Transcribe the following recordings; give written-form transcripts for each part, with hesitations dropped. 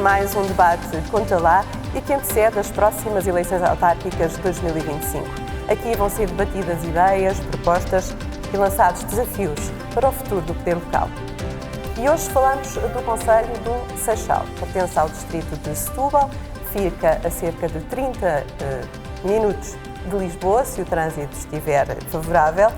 mais um debate Conta Lá e que antecede as próximas eleições autárquicas de 2025. Aqui vão ser debatidas ideias, propostas e lançados desafios para o futuro do poder local. E hoje falamos do concelho do Seixal, pertence ao distrito de Setúbal, fica a cerca de 30 minutos de Lisboa, se o trânsito estiver favorável,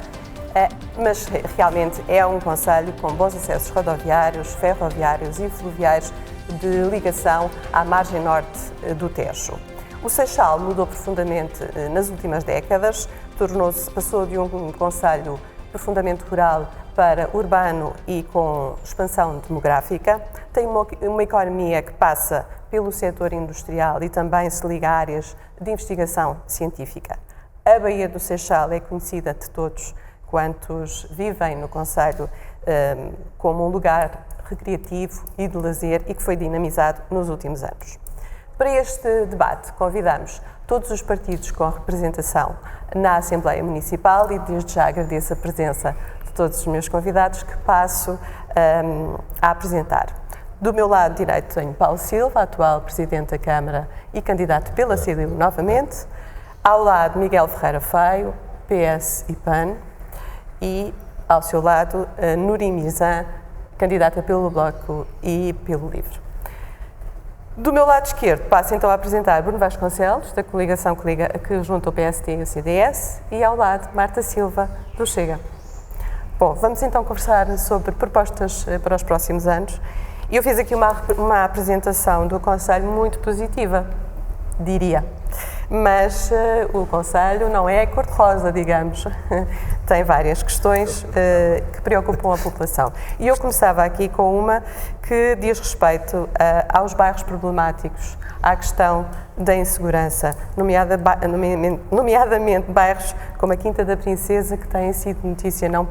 mas realmente é um concelho com bons acessos rodoviários, ferroviários e fluviais de ligação à margem norte do Tejo. O Seixal mudou profundamente nas últimas décadas, passou de um concelho profundamente rural para urbano e com expansão demográfica. Tem uma economia que passa pelo setor industrial e também se liga a áreas de investigação científica. A Baía do Seixal é conhecida de todos quantos vivem no concelho como um lugar recreativo e de lazer e que foi dinamizado nos últimos anos. Para este debate convidamos todos os partidos com representação na Assembleia Municipal e desde já agradeço a presença de todos os meus convidados que passo a apresentar. Do meu lado direito tenho Paulo Silva, atual Presidente da Câmara e candidato pela CDU novamente. Ao lado Miguel Ferreira Feio, PS e PAN. E ao seu lado Núria Mirzan, candidata pelo Bloco e pelo Livre. Do meu lado esquerdo passo então a apresentar Bruno Vasconcelos, da coligação que junta o PSD e o CDS, e ao lado Marta Silva, do Chega. Bom, vamos então conversar sobre propostas para os próximos anos. Eu fiz aqui uma apresentação do concelho muito positiva, diria. Mas o concelho não é cor-de-rosa, digamos. Tem várias questões que preocupam a população. E eu começava aqui com uma que diz respeito aos bairros problemáticos, à questão da insegurança, nomeadamente bairros como a Quinta da Princesa, que têm sido notícia não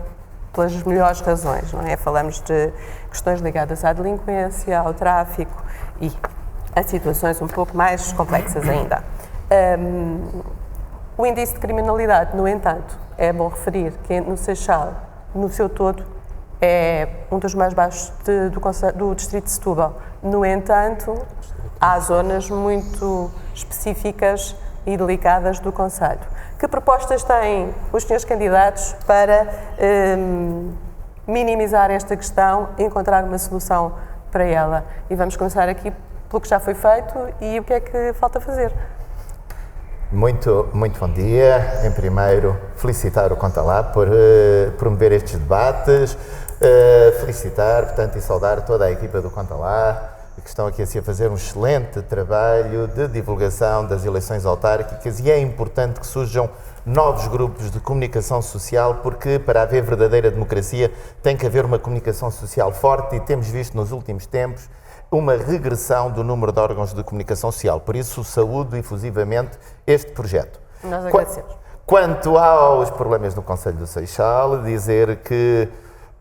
pelas melhores razões, não é? Falamos de questões ligadas à delinquência, ao tráfico e a situações um pouco mais complexas ainda. O índice de criminalidade, no entanto, é bom referir que no Seixal, no seu todo, é um dos mais baixos do distrito de Setúbal. No entanto, há zonas muito específicas e delicadas do concelho. Que propostas têm os senhores candidatos para minimizar esta questão e encontrar uma solução para ela? E vamos começar aqui pelo que já foi feito e o que é que falta fazer. Muito bom dia. Em primeiro, felicitar o Conta Lá por promover estes debates, felicitar, portanto, e saudar toda a equipa do Conta Lá, que estão aqui assim a fazer um excelente trabalho de divulgação das eleições autárquicas, e é importante que surjam novos grupos de comunicação social, porque para haver verdadeira democracia tem que haver uma comunicação social forte, e temos visto nos últimos tempos uma regressão do número de órgãos de comunicação social. Por isso, saúdo efusivamente este projeto. Nós agradecemos. Quanto aos problemas no concelho do Seixal, dizer que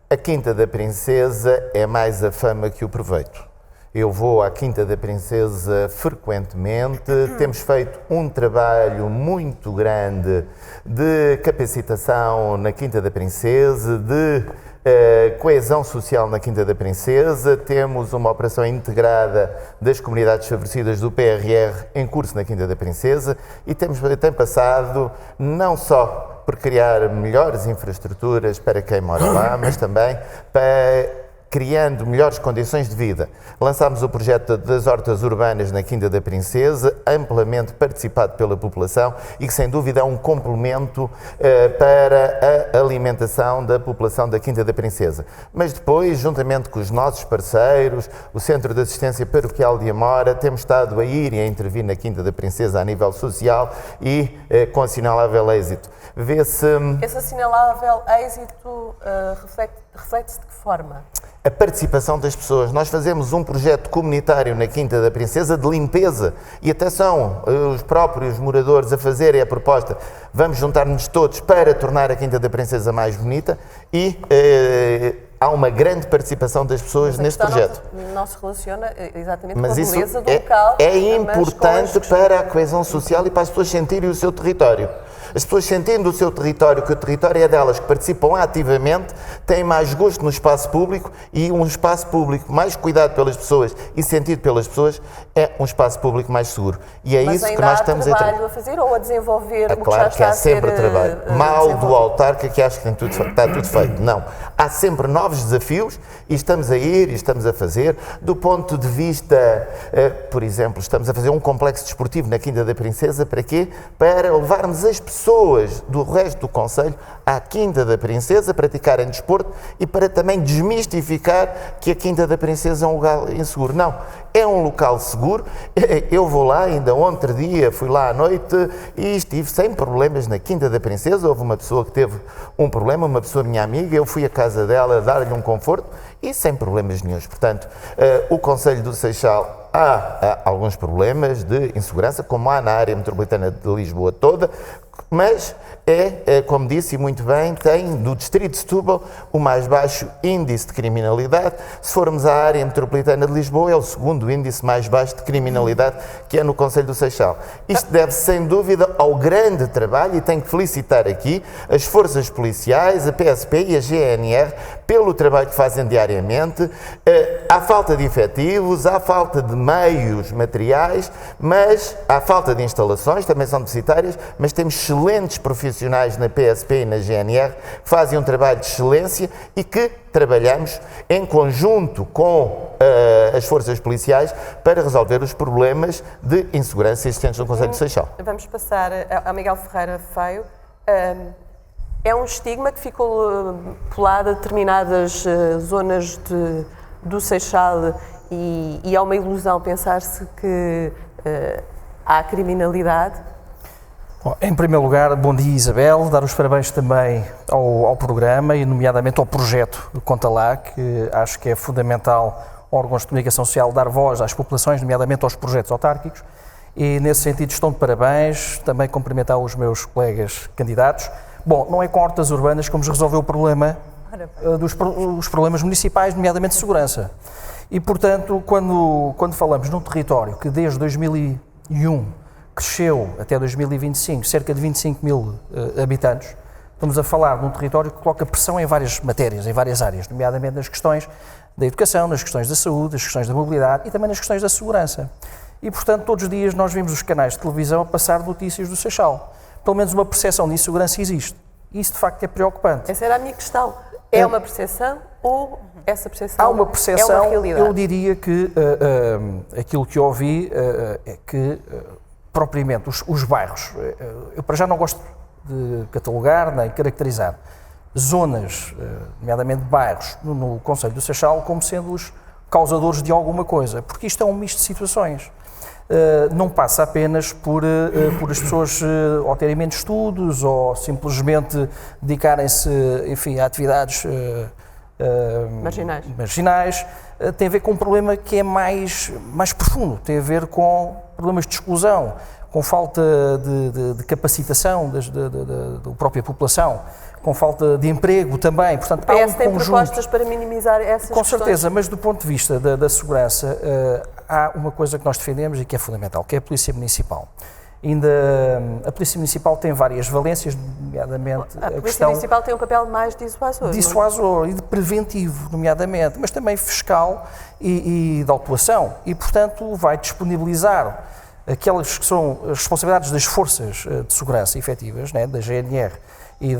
a Quinta da Princesa é mais a fama que o proveito. Eu vou à Quinta da Princesa frequentemente, temos feito um trabalho muito grande de capacitação na Quinta da Princesa, de coesão social na Quinta da Princesa, temos uma operação integrada das comunidades favorecidas do PRR em curso na Quinta da Princesa, e tem passado não só por criar melhores infraestruturas para quem mora lá, mas também para criando melhores condições de vida. Lançámos o projeto das hortas urbanas na Quinta da Princesa, amplamente participado pela população e que, sem dúvida, é um complemento para a alimentação da população da Quinta da Princesa. Mas depois, juntamente com os nossos parceiros, o Centro de Assistência Paroquial de Amora, temos estado a ir e a intervir na Quinta da Princesa a nível social e com assinalável êxito. Vê-se... Esse assinalável êxito reflete-se de que forma? A participação das pessoas. Nós fazemos um projeto comunitário na Quinta da Princesa de limpeza, e até são os próprios moradores a fazerem a proposta. Vamos juntar-nos todos para tornar a Quinta da Princesa mais bonita, e há uma grande participação das pessoas neste projeto. Não se relaciona exatamente mas com a isso beleza do local. É importante para a coesão social e para as pessoas sentirem o seu território. As pessoas sentindo o seu território, que o território é delas, que participam ativamente, têm mais gosto no espaço público, e um espaço público mais cuidado pelas pessoas e sentido pelas pessoas é um espaço público mais seguro. E é isso que nós estamos a trabalho a fazer ou a desenvolver o que claro já que está há sempre a ser trabalho. Mal do autarca que acha que está tudo feito. Não. Há sempre novos desafios e estamos a ir e estamos a fazer. Do ponto de vista, por exemplo, estamos a fazer um complexo desportivo na Quinta da Princesa. Para quê? Para levarmos as pessoas do resto do concelho à Quinta da Princesa, praticarem desporto e para também desmistificar que a Quinta da Princesa é um lugar inseguro. Não. É um local seguro. Eu vou lá, ainda outro dia, fui lá à noite e estive sem problemas na Quinta da Princesa. Houve uma pessoa que teve um problema, uma pessoa minha amiga, eu fui à casa dela dar-lhe um conforto e sem problemas nenhuns. Portanto, o Concelho do Seixal há alguns problemas de insegurança, como há na área metropolitana de Lisboa toda, mas como disse muito bem, tem do distrito de Setúbal o mais baixo índice de criminalidade. Se formos à área metropolitana de Lisboa, é o segundo índice mais baixo de criminalidade que é no Concelho do Seixal. Isto deve-se, sem dúvida, ao grande trabalho, e tenho que felicitar aqui as forças policiais, a PSP e a GNR, pelo trabalho que fazem diariamente. Há falta de efetivos, há falta de meios materiais, mas há falta de instalações, também são deficitárias, mas temos excelentes profissionais na PSP e na GNR que fazem um trabalho de excelência e que trabalhamos em conjunto com as forças policiais para resolver os problemas de insegurança existentes no Concelho do Seixal. Vamos passar ao Miguel Ferreira Feio. É um estigma que ficou colado a determinadas zonas do Seixal e é uma ilusão pensar-se que há criminalidade. Bom, em primeiro lugar, bom dia Isabel, dar os parabéns também ao programa e nomeadamente ao projeto Conta Lá, que acho que é fundamental órgãos de comunicação social dar voz às populações, nomeadamente aos projetos autárquicos, e nesse sentido estão de parabéns, também cumprimentar os meus colegas candidatos. Bom, não é com hortas urbanas que vamos resolver o problema os problemas municipais, nomeadamente de segurança. E portanto, quando falamos num território que desde 2001 cresceu até 2025 cerca de 25 mil habitantes, estamos a falar de um território que coloca pressão em várias matérias, em várias áreas, nomeadamente nas questões da educação, nas questões da saúde, nas questões da mobilidade e também nas questões da segurança. E, portanto, todos os dias nós vimos os canais de televisão a passar notícias do Seixal. Pelo menos uma percepção de insegurança existe. E isso, de facto, é preocupante. Essa era a minha questão. É uma percepção ou essa percepção há uma percepção, é uma realidade? Eu diria que aquilo que ouvi é que propriamente os bairros, eu para já não gosto de catalogar nem caracterizar zonas, nomeadamente bairros, no Concelho do Seixal como sendo os causadores de alguma coisa, porque isto é um misto de situações. Não passa apenas por as pessoas ou terem menos estudos ou simplesmente dedicarem-se, enfim, a atividades marginais. Tem a ver com um problema que é mais profundo, tem a ver com problemas de exclusão, com falta de capacitação da própria população, com falta de emprego também. Portanto, há um tem propostas para minimizar essas questões? Com certeza, mas do ponto de vista da segurança, há uma coisa que nós defendemos e que é fundamental, que é a Polícia Municipal. A Polícia Municipal tem várias valências, nomeadamente a Polícia Municipal tem um papel mais dissuasor. Dissuasor e de preventivo, nomeadamente, mas também fiscal e de autuação. E, portanto, vai disponibilizar aquelas que são as responsabilidades das forças de segurança efetivas, né, da GNR e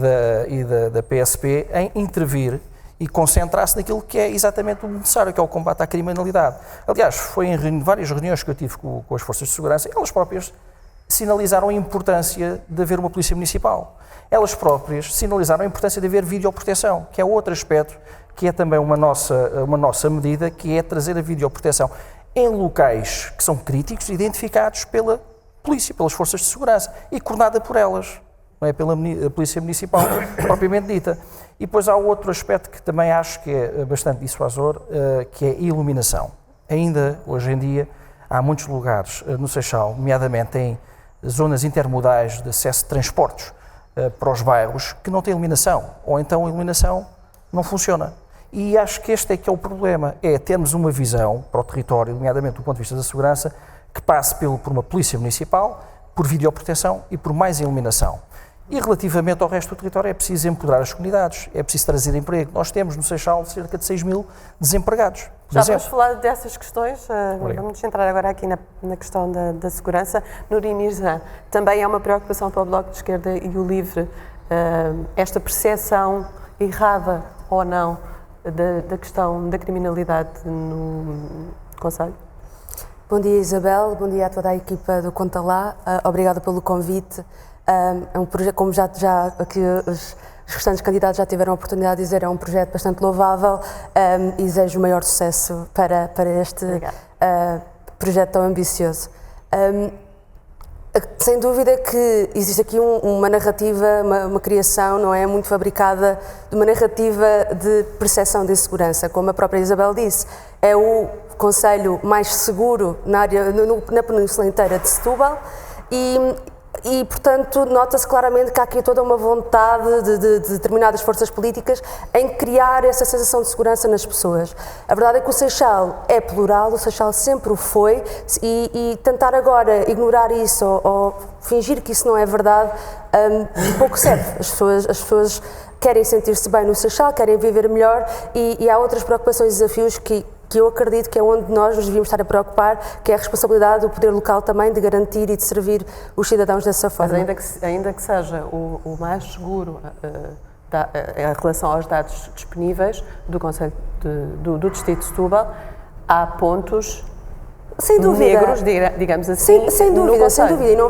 da PSP, em intervir e concentrar-se naquilo que é exatamente o necessário, que é o combate à criminalidade. Aliás, foi em várias reuniões que eu tive com as forças de segurança, elas próprias sinalizaram a importância de haver uma polícia municipal. Elas próprias sinalizaram a importância de haver videoproteção, que é outro aspecto, que é também uma nossa medida, que é trazer a videoproteção em locais que são críticos, identificados pela polícia, pelas forças de segurança, e coordenada por elas, não é pela Polícia Municipal propriamente dita. E depois há outro aspecto que também acho que é bastante dissuasor, que é a iluminação. Ainda, hoje em dia, há muitos lugares no Seixal, nomeadamente em zonas intermodais de acesso de transportes para os bairros, que não têm iluminação, ou então a iluminação não funciona. E acho que este é que é o problema, é termos uma visão para o território, nomeadamente do ponto de vista da segurança, que passe por uma polícia municipal, por videoproteção e por mais iluminação. E relativamente ao resto do território é preciso empoderar as comunidades, é preciso trazer emprego. Nós temos no Seixal cerca de 6 mil desempregados. Já vamos falar dessas questões, vamos entrar agora aqui na questão da segurança. Nuri Mirzan, também é uma preocupação para o Bloco de Esquerda e o LIVRE, esta percepção errada ou não da questão da criminalidade no Conselho? Bom dia, Isabel, bom dia a toda a equipa do Conta Lá, obrigada pelo convite. É um projeto, como já aqui os restantes candidatos já tiveram a oportunidade de dizer, é um projeto bastante louvável e desejo o maior sucesso para este projeto tão ambicioso. Sem dúvida que existe aqui uma narrativa, uma criação, não é, muito fabricada, de uma narrativa de percepção de insegurança. Como a própria Isabel disse, é o concelho mais seguro na Península inteira de Setúbal e, portanto, nota-se claramente que há aqui toda uma vontade de determinadas forças políticas em criar essa sensação de segurança nas pessoas. A verdade é que o Seixal é plural, o Seixal sempre o foi e tentar agora ignorar isso ou fingir que isso não é verdade, pouco serve. As pessoas querem sentir-se bem no Seixal, querem viver melhor e há outras preocupações e desafios que eu acredito que é onde nós nos devíamos estar a preocupar, que é a responsabilidade do poder local também de garantir e de servir os cidadãos dessa forma. Mas ainda que seja o mais seguro em relação aos dados disponíveis do Conselho do Distrito de Setúbal, há pontos sem dúvida. Negros, digamos assim. Sem dúvida. E não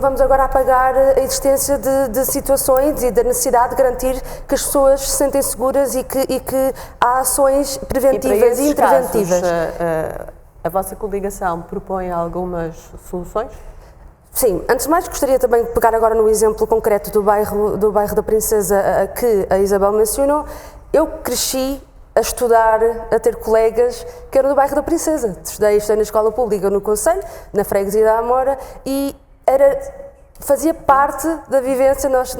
vamos agora apagar a existência de situações e da necessidade de garantir que as pessoas se sentem seguras e que há ações preventivas e interventivas. Casos, a vossa coligação propõe algumas soluções? Sim, antes de mais gostaria também de pegar agora no exemplo concreto do bairro da Princesa que a Isabel mencionou. Eu cresci a estudar, a ter colegas que eram do bairro da Princesa. Estudei na escola pública no Conselho, na freguesia da Amora, e fazia parte da vivência nós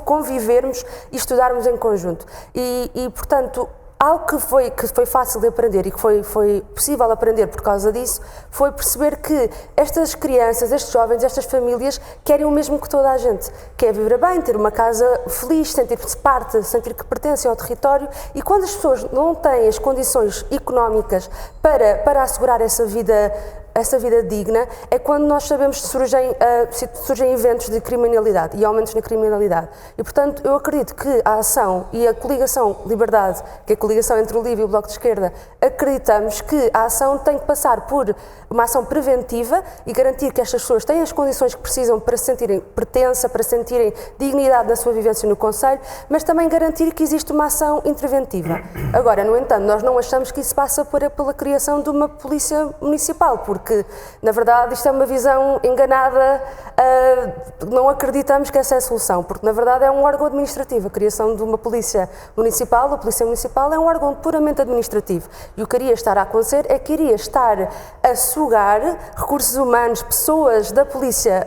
convivermos e estudarmos em conjunto. E portanto, algo que foi fácil de aprender e que foi possível aprender por causa disso foi perceber que estas crianças, estes jovens, estas famílias querem o mesmo que toda a gente. Quer viver bem, ter uma casa feliz, sentir-se parte, sentir que pertencem ao território e quando as pessoas não têm as condições económicas para assegurar essa vida digna, é quando nós sabemos que surgem eventos de criminalidade e aumentos na criminalidade. E, portanto, eu acredito que a ação e a coligação Liberdade, que é a coligação entre o LIVRE e o Bloco de Esquerda, acreditamos que a ação tem que passar por uma ação preventiva e garantir que estas pessoas têm as condições que precisam para se sentirem pertença, para sentirem dignidade na sua vivência no Conselho, mas também garantir que existe uma ação interventiva. Agora, no entanto, nós não achamos que isso passa pela criação de uma polícia municipal, porque, na verdade, isto é uma visão enganada, não acreditamos que essa é a solução, porque, na verdade, é um órgão administrativo. A criação de uma polícia municipal, a polícia municipal é um órgão puramente administrativo. E o que iria estar a acontecer é que iria estar a sugar recursos humanos, pessoas da polícia,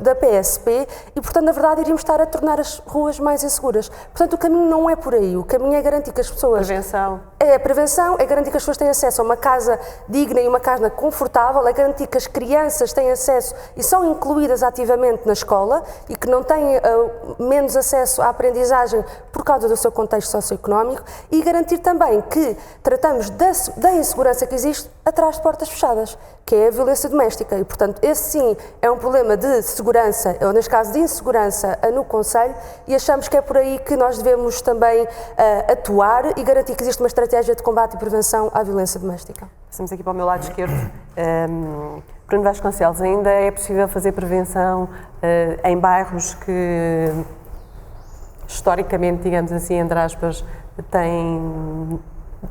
da PSP, e, portanto, na verdade, iríamos estar a tornar as ruas mais inseguras. Portanto, o caminho não é por aí. O caminho é garantir que as pessoas... Prevenção é garantir que as pessoas têm acesso a uma casa digna e uma casa confortável, é garantir que as crianças têm acesso e são incluídas ativamente na escola e que não têm menos acesso à aprendizagem por causa do seu contexto socioeconómico e garantir também que tratamos da insegurança que existe atrás de portas fechadas, que é a violência doméstica. E, portanto, esse sim é um problema de segurança, ou neste caso de insegurança no Conselho, e achamos que é por aí que nós devemos também atuar e garantir que existe uma estratégia de combate e prevenção à violência doméstica. Passamos aqui para o meu lado esquerdo. Bruno Vasconcelos, ainda é possível fazer prevenção em bairros que, historicamente, digamos assim, entre aspas, têm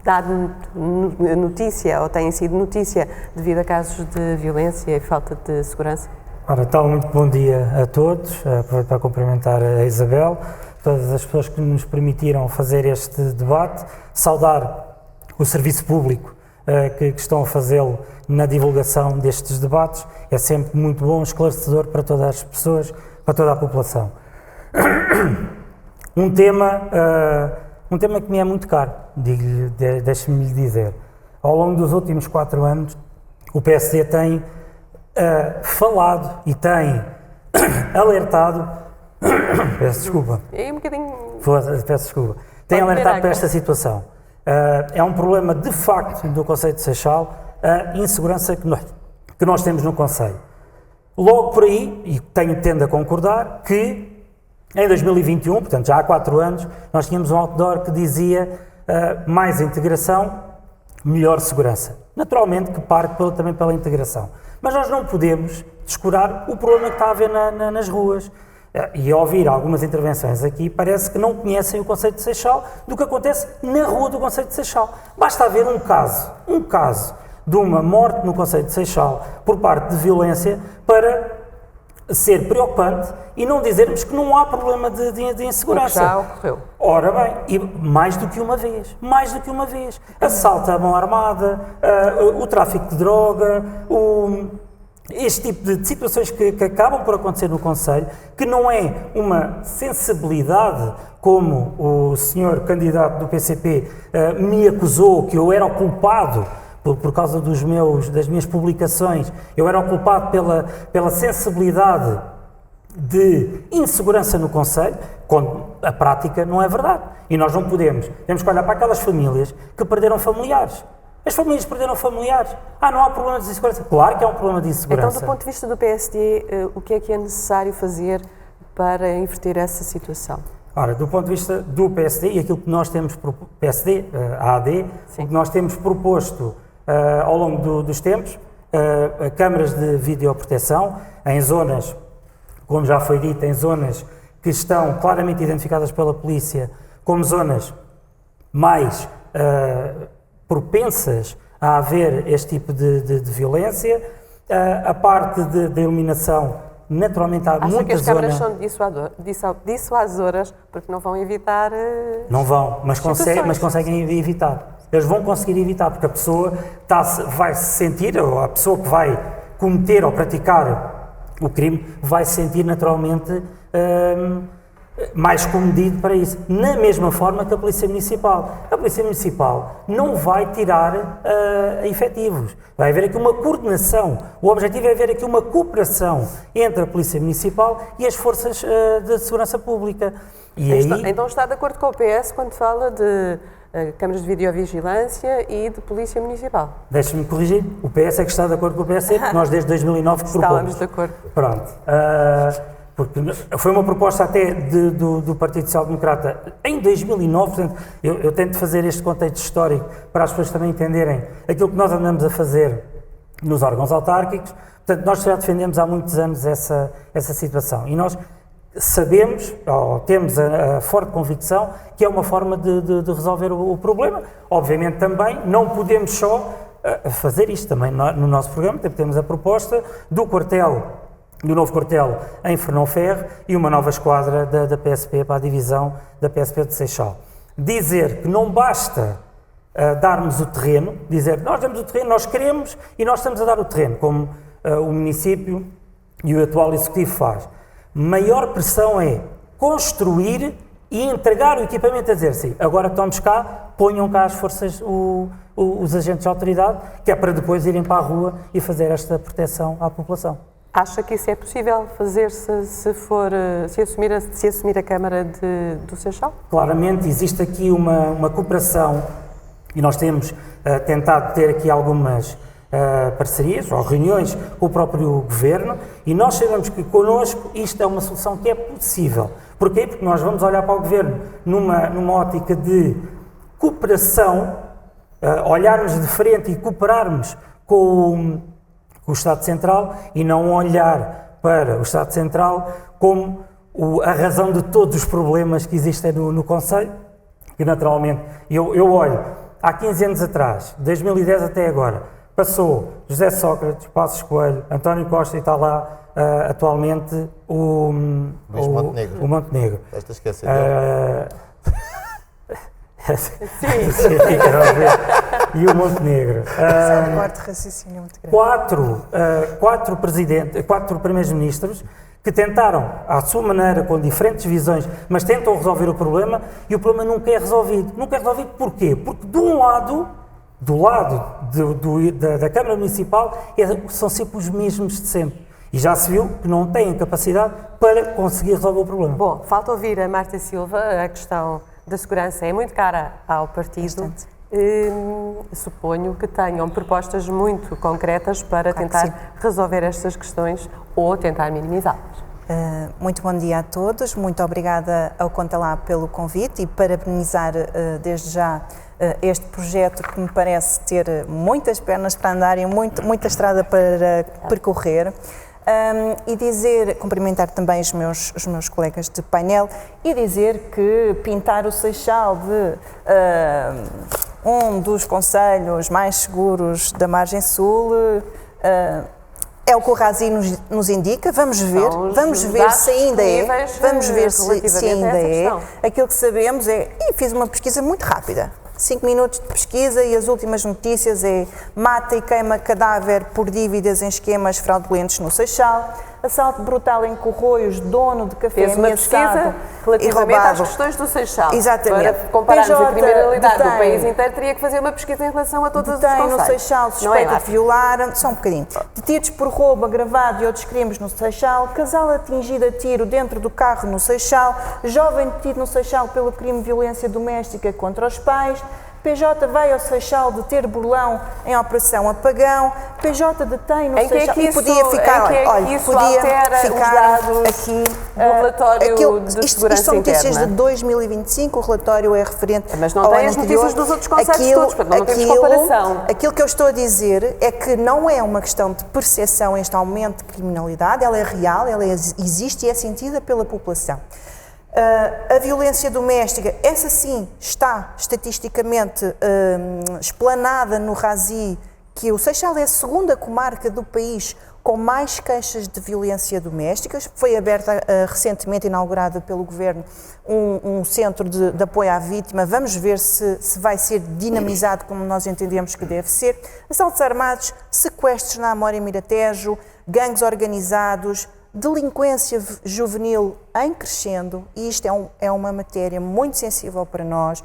dado notícia ou têm sido notícia devido a casos de violência e falta de segurança? Ora, então, muito bom dia a todos. Aproveito para cumprimentar a Isabel, todas as pessoas que nos permitiram fazer este debate, saudar o serviço público que estão a fazê-lo na divulgação destes debates. É sempre muito bom, esclarecedor para todas as pessoas, para toda a população. Um tema que me é muito caro, deixe-me lhe dizer. Ao longo dos últimos 4 anos, o PSD tem falado e tem alertado, peço desculpa, É um bocadinho... peço desculpa, tem alertado para esta situação. É um problema de facto do Concelho de Seixal, a insegurança que nós temos no Concelho. Logo por aí, e tendo a concordar, que em 2021, portanto já há 4 anos, nós tínhamos um outdoor que dizia mais integração, melhor segurança. Naturalmente que parte também pela integração. Mas nós não podemos descurar o problema que está a haver nas ruas. E ao ouvir algumas intervenções aqui, parece que não conhecem o Concelho de Seixal do que acontece na rua do Concelho de Seixal. Basta haver um caso de uma morte no Concelho de Seixal por parte de violência para ser preocupante e não dizermos que não há problema de insegurança. Já ocorreu. Ora bem, e mais do que uma vez, assalto à mão armada, o tráfico de droga, este tipo de situações que acabam por acontecer no Concelho, que não é uma sensibilidade, como o senhor candidato do PCP me acusou, que eu era o culpado por causa das minhas publicações, eu era o culpado pela sensibilidade de insegurança no Concelho, quando a prática não é verdade. E nós não podemos. Temos que olhar para aquelas famílias que perderam familiares. As famílias perderam familiares. Não há problema de insegurança. Claro que há um problema de insegurança. Então, do ponto de vista do PSD, o que é necessário fazer para inverter essa situação? Ora, do ponto de vista do PSD e aquilo que nós temos, PSD, a AD, o que nós temos proposto ao longo dos tempos, câmaras de videoproteção em zonas, como já foi dito, em zonas que estão claramente identificadas pela polícia como zonas mais propensas a haver este tipo de violência. A parte da iluminação, naturalmente há muitas zonas... Acha que as câmaras são dissuasoras porque não vão evitar... Não vão, mas conseguem evitar. Eles vão conseguir evitar, porque a pessoa vai se sentir, ou a pessoa que vai cometer ou praticar o crime, vai se sentir naturalmente mais comedido para isso. Na mesma forma que a Polícia Municipal. A Polícia Municipal não vai tirar efetivos. Vai haver aqui uma coordenação. O objetivo é haver aqui uma cooperação entre a Polícia Municipal e as forças de segurança pública. E então está de acordo com o PS quando fala de câmaras de videovigilância e de Polícia Municipal? Deixe-me corrigir. O PS é que está de acordo com o PSD, porque nós desde 2009 que propomos. Estávamos de acordo. Pronto. Porque foi uma proposta até do Partido Social Democrata em 2009, portanto, eu tento fazer este contexto histórico para as pessoas também entenderem aquilo que nós andamos a fazer nos órgãos autárquicos. Portanto, nós já defendemos há muitos anos essa situação e nós sabemos, ou temos a forte convicção, que é uma forma de resolver o problema. Obviamente também não podemos só fazer isto, também no nosso programa temos a proposta do novo quartel em Fernão Ferro e uma nova esquadra da PSP para a divisão da PSP de Seixal. Dizer que não basta darmos o terreno, dizer nós damos o terreno, nós queremos e nós estamos a dar o terreno, como o município e o atual executivo faz. Maior pressão é construir e entregar o equipamento, a dizer sim, agora estamos cá, ponham cá as forças, os agentes de autoridade, que é para depois irem para a rua e fazer esta proteção à população. Acha que isso é possível fazer se assumir a Câmara do Seixal? Claramente existe aqui uma cooperação e nós temos tentado ter aqui algumas parcerias ou reuniões com o próprio Governo e nós sabemos que connosco isto é uma solução que é possível. Porquê? Porque nós vamos olhar para o Governo numa ótica de cooperação, olharmos de frente e cooperarmos com o Estado Central e não olhar para o Estado Central como a razão de todos os problemas que existem no Concelho, que naturalmente, eu olho, há 15 anos atrás, 2010 até agora, passou José Sócrates, Passos Coelho, António Costa e está lá atualmente o Montenegro. Esta esquece e o Montenegro. É um quarto raciocínio muito grande. Quatro primeiros-ministros que tentaram, à sua maneira, com diferentes visões, mas tentam resolver o problema e o problema nunca é resolvido. Nunca é resolvido porquê? Porque do lado da Câmara Municipal são sempre os mesmos de sempre. E já se viu que não têm capacidade para conseguir resolver o problema. Bom, falta ouvir a Marta Silva. A questão da segurança é muito cara ao partido. Suponho que tenham propostas muito concretas para tentar resolver estas questões ou tentar minimizá-las. Muito bom dia a todos, muito obrigada ao Conta Lá pelo convite e parabenizar desde já este projeto que me parece ter muitas pernas para andar e muita estrada para percorrer. E cumprimentar também os meus colegas de painel e dizer que pintar o Seixal de um dos concelhos mais seguros da margem sul é o que o Razi nos indica. Vamos ver se ainda é. Vamos ver se ainda é. Aquilo que sabemos e fiz uma pesquisa muito rápida. 5 minutos de pesquisa e as últimas notícias é: mata e queima cadáver por dívidas em esquemas fraudulentos no Seixal, assalto brutal em Corroios, dono de café ameaçado e roubado. Relativamente às questões do Seixal. Exatamente. Para compararmos a criminalidade do detém, país inteiro, teria que fazer uma pesquisa em relação a todos os concelhos. no Seixal suspeita de violar, só um bocadinho. Detidos por roubo agravado e outros crimes no Seixal, casal atingido a tiro dentro do carro no Seixal, jovem detido no Seixal pelo crime de violência doméstica contra os pais, PJ vai ao Seixal deter burlão em Operação Apagão, PJ detém no Seixal e podia ficar, aqui do relatório de segurança isto são notícias interna. de 2025, o relatório é referente mas não tem as notícias dos outros concelhos todos, portanto não temos comparação. Aquilo que eu estou a dizer é que não é uma questão de percepção este aumento de criminalidade, ela é real, ela existe e é sentida pela população. A violência doméstica, essa sim está estatisticamente explanada no Razi, que o Seixal é a segunda comarca do país com mais queixas de violência doméstica. Foi aberta recentemente, inaugurada pelo Governo, um centro de apoio à vítima. Vamos ver se vai ser dinamizado como nós entendemos que deve ser. Assaltos armados, sequestros na Amora e Miratejo, gangues organizados, delinquência juvenil em crescendo, e isto é uma matéria muito sensível para nós,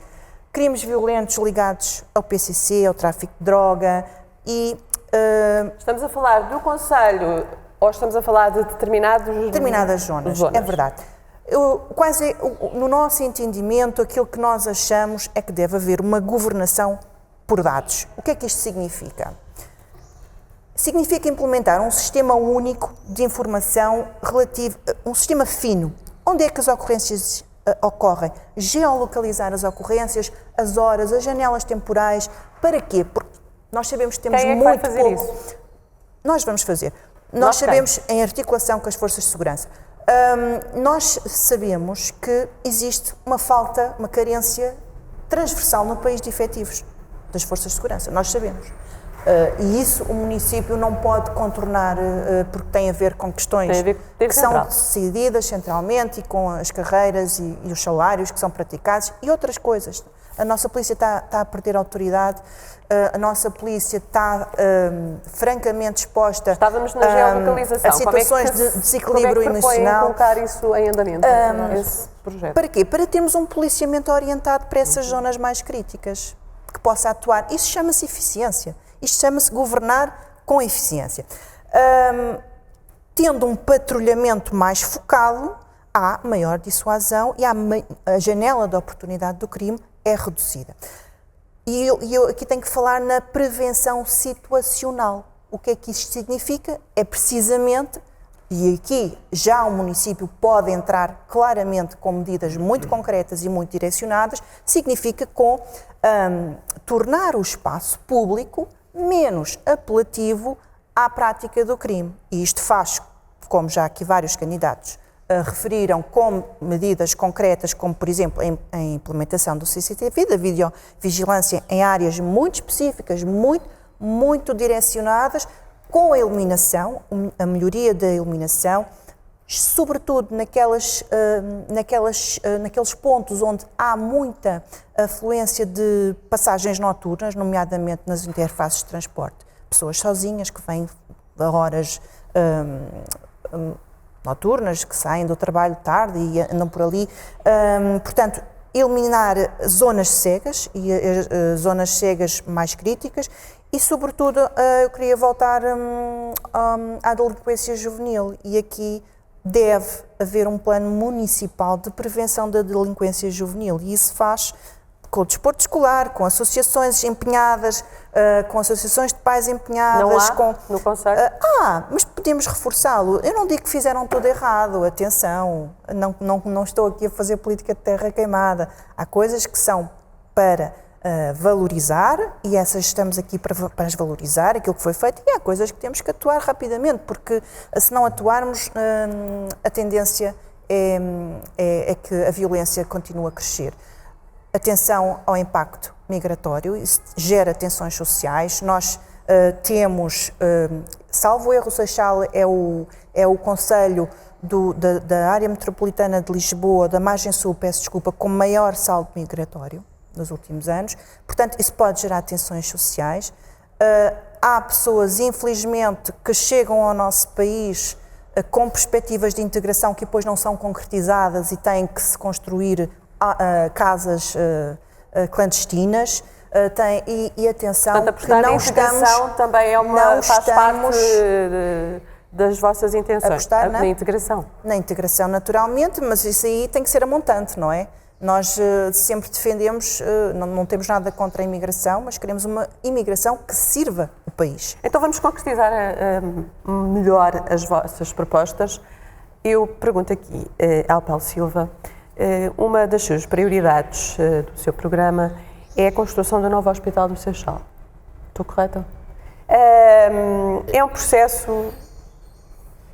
crimes violentos ligados ao PCC, ao tráfico de droga e... Estamos a falar do concelho ou estamos a falar de determinadas zonas, é verdade. No nosso entendimento, aquilo que nós achamos é que deve haver uma governação por dados. O que é que isto significa? Significa implementar um sistema único de informação relativo, um sistema fino. Onde é que as ocorrências ocorrem? Geolocalizar as ocorrências, as horas, as janelas temporais. Para quê? Porque nós sabemos que temos muito pouco... Quem é que vai fazer isso? Nós vamos fazer. Nós sabemos, em articulação com as forças de segurança. Nós sabemos que existe uma falta, uma carência transversal no país de efetivos das forças de segurança. Nós sabemos. E isso o município não pode contornar porque tem a ver com questões que são decididas centralmente e com as carreiras e os salários que são praticados e outras coisas. A nossa polícia está a perder autoridade, a nossa polícia está francamente exposta a situações de desequilíbrio emocional. Colocar isso em andamento, esse projeto? Para quê? Para termos um policiamento orientado para essas zonas mais críticas, que possa atuar. Isso chama-se eficiência. Isto chama-se governar com eficiência. Tendo um patrulhamento mais focado, há maior dissuasão e a janela de oportunidade do crime é reduzida. E eu aqui tenho que falar na prevenção situacional. O que é que isto significa? É precisamente, e aqui já o município pode entrar claramente com medidas muito concretas e muito direcionadas, significa tornar o espaço público menos apelativo à prática do crime. E isto faz, como já aqui vários candidatos referiram, com medidas concretas, como por exemplo a implementação do CCTV, da videovigilância em áreas muito específicas, muito direcionadas, com a iluminação, a melhoria da iluminação, sobretudo naqueles pontos onde há muita afluência de passagens noturnas, nomeadamente nas interfaces de transporte. Pessoas sozinhas que vêm a horas noturnas, que saem do trabalho tarde e andam por ali. Portanto, eliminar zonas cegas e zonas cegas mais críticas E, sobretudo, eu queria voltar à delinquência juvenil, e aqui deve haver um plano municipal de prevenção da delinquência juvenil, e isso faz com o desporto escolar, com associações empenhadas, com associações de pais empenhadas. Não há no Conselho? Mas podemos reforçá-lo. Eu não digo que fizeram tudo errado, atenção, não estou aqui a fazer política de terra queimada. Há coisas que são para valorizar, e essas estamos aqui para as valorizar, aquilo que foi feito, e há coisas que temos que atuar rapidamente, porque se não atuarmos, a tendência é que a violência continue a crescer. Atenção ao impacto migratório, isso gera tensões sociais. Nós temos, salvo erro, Seixal é o concelho da área metropolitana de Lisboa, da margem sul, peço desculpa, com maior saldo migratório nos últimos anos. Portanto, isso pode gerar tensões sociais. Há pessoas, infelizmente, que chegam ao nosso país com perspectivas de integração que depois não são concretizadas e têm que se construir casas clandestinas. E atenção, portanto, que não estamos... também faz parte das vossas intenções, apostar na integração. Na integração, naturalmente, mas isso aí tem que ser a montante, não é? Nós sempre defendemos, não temos nada contra a imigração, mas queremos uma imigração que sirva o país. Então vamos concretizar melhor as vossas propostas. Eu pergunto aqui ao Paulo Silva, uma das suas prioridades do seu programa é a construção do novo Hospital do Seixal. Estou correta? É um processo...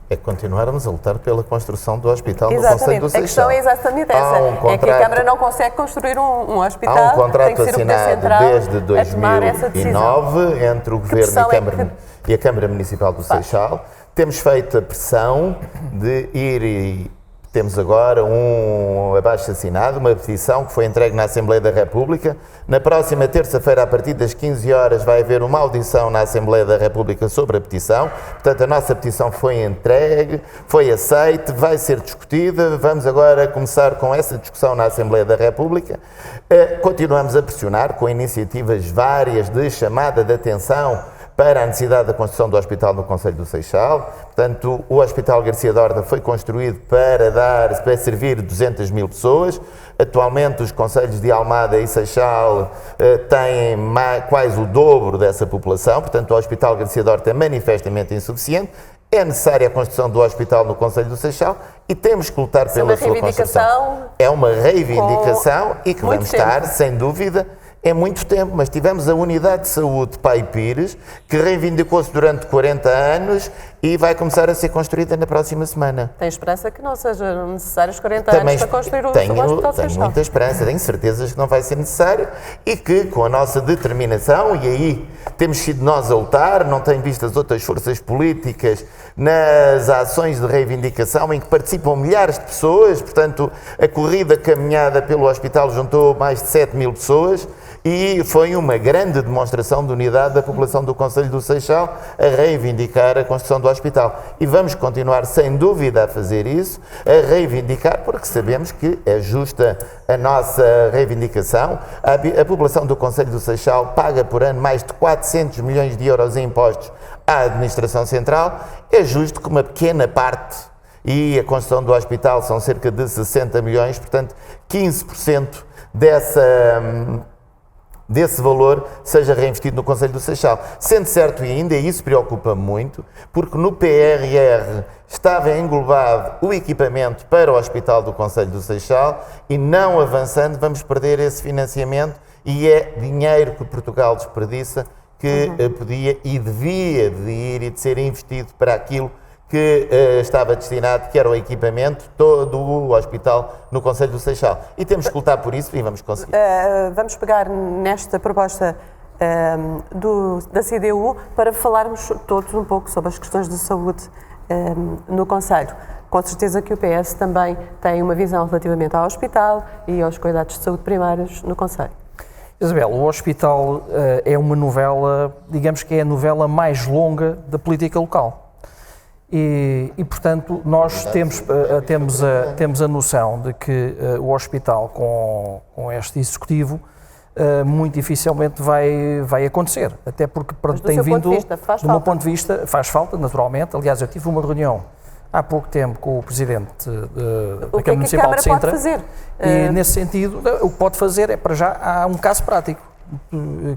É continuarmos a lutar pela construção do hospital no Concelho do Seixal. A questão é exatamente essa. É que a Câmara não consegue construir um hospital. Há um contrato assinado desde 2009 entre o Governo e a Câmara Municipal do Seixal. Temos feito a pressão de ir e temos agora um abaixo-assinado, uma petição que foi entregue na Assembleia da República. Na próxima terça-feira, a partir das 15 horas, vai haver uma audição na Assembleia da República sobre a petição. Portanto, a nossa petição foi entregue, foi aceite, vai ser discutida. Vamos agora começar com essa discussão na Assembleia da República. Continuamos a pressionar com iniciativas várias de chamada de atenção para a necessidade da construção do hospital no Concelho do Seixal. Portanto, o Hospital Garcia Dorda foi construído para servir 200 mil pessoas. Atualmente, os concelhos de Almada e Seixal têm quase o dobro dessa população. Portanto, o Hospital Garcia Dorda é manifestamente insuficiente. É necessária a construção do hospital no Concelho do Seixal e temos que lutar pela sua construção. É uma reivindicação e que vamos estar, sem dúvida, é muito tempo, mas tivemos a Unidade de Saúde Pai Pires, que reivindicou-se durante 40 anos e vai começar a ser construída na próxima semana. Tem esperança que não sejam necessários 40 anos para construir o Hospital Tenho muita esperança, tenho certezas que não vai ser necessário e que, com a nossa determinação, e aí temos sido nós a lutar, não tem visto as outras forças políticas nas ações de reivindicação em que participam milhares de pessoas. Portanto, a corrida caminhada pelo hospital juntou mais de 7 mil pessoas. E foi uma grande demonstração de unidade da população do Concelho do Seixal a reivindicar a construção do hospital. E vamos continuar, sem dúvida, a fazer isso, a reivindicar, porque sabemos que é justa a nossa reivindicação. A população do Concelho do Seixal paga por ano mais de 400 milhões de euros em impostos à Administração Central. É justo que uma pequena parte, e a construção do hospital são cerca de 60 milhões, portanto, 15% desse valor seja reinvestido no Concelho do Seixal. Sendo certo, e ainda isso preocupa muito, porque no PRR estava englobado o equipamento para o Hospital do Concelho do Seixal e não avançando vamos perder esse financiamento e é dinheiro que Portugal desperdiça que podia e devia de ir e de ser investido para aquilo que estava destinado, que era o equipamento todo o hospital no Concelho do Seixal. E temos que lutar por isso e vamos conseguir. Vamos pegar nesta proposta da CDU para falarmos todos um pouco sobre as questões de saúde no Concelho. Com certeza que o PS também tem uma visão relativamente ao hospital e aos cuidados de saúde primários no Concelho. Isabel, o hospital é uma novela, digamos que é a novela mais longa da política local. E portanto, nós temos a noção de que o hospital, com este executivo, muito dificilmente vai acontecer, até porque pronto, tem vindo, do meu ponto de vista, faz falta, naturalmente. Aliás, eu tive uma reunião há pouco tempo com o Presidente da Câmara Municipal de Sintra, pode fazer? E nesse sentido, o que pode fazer é, para já, há um caso prático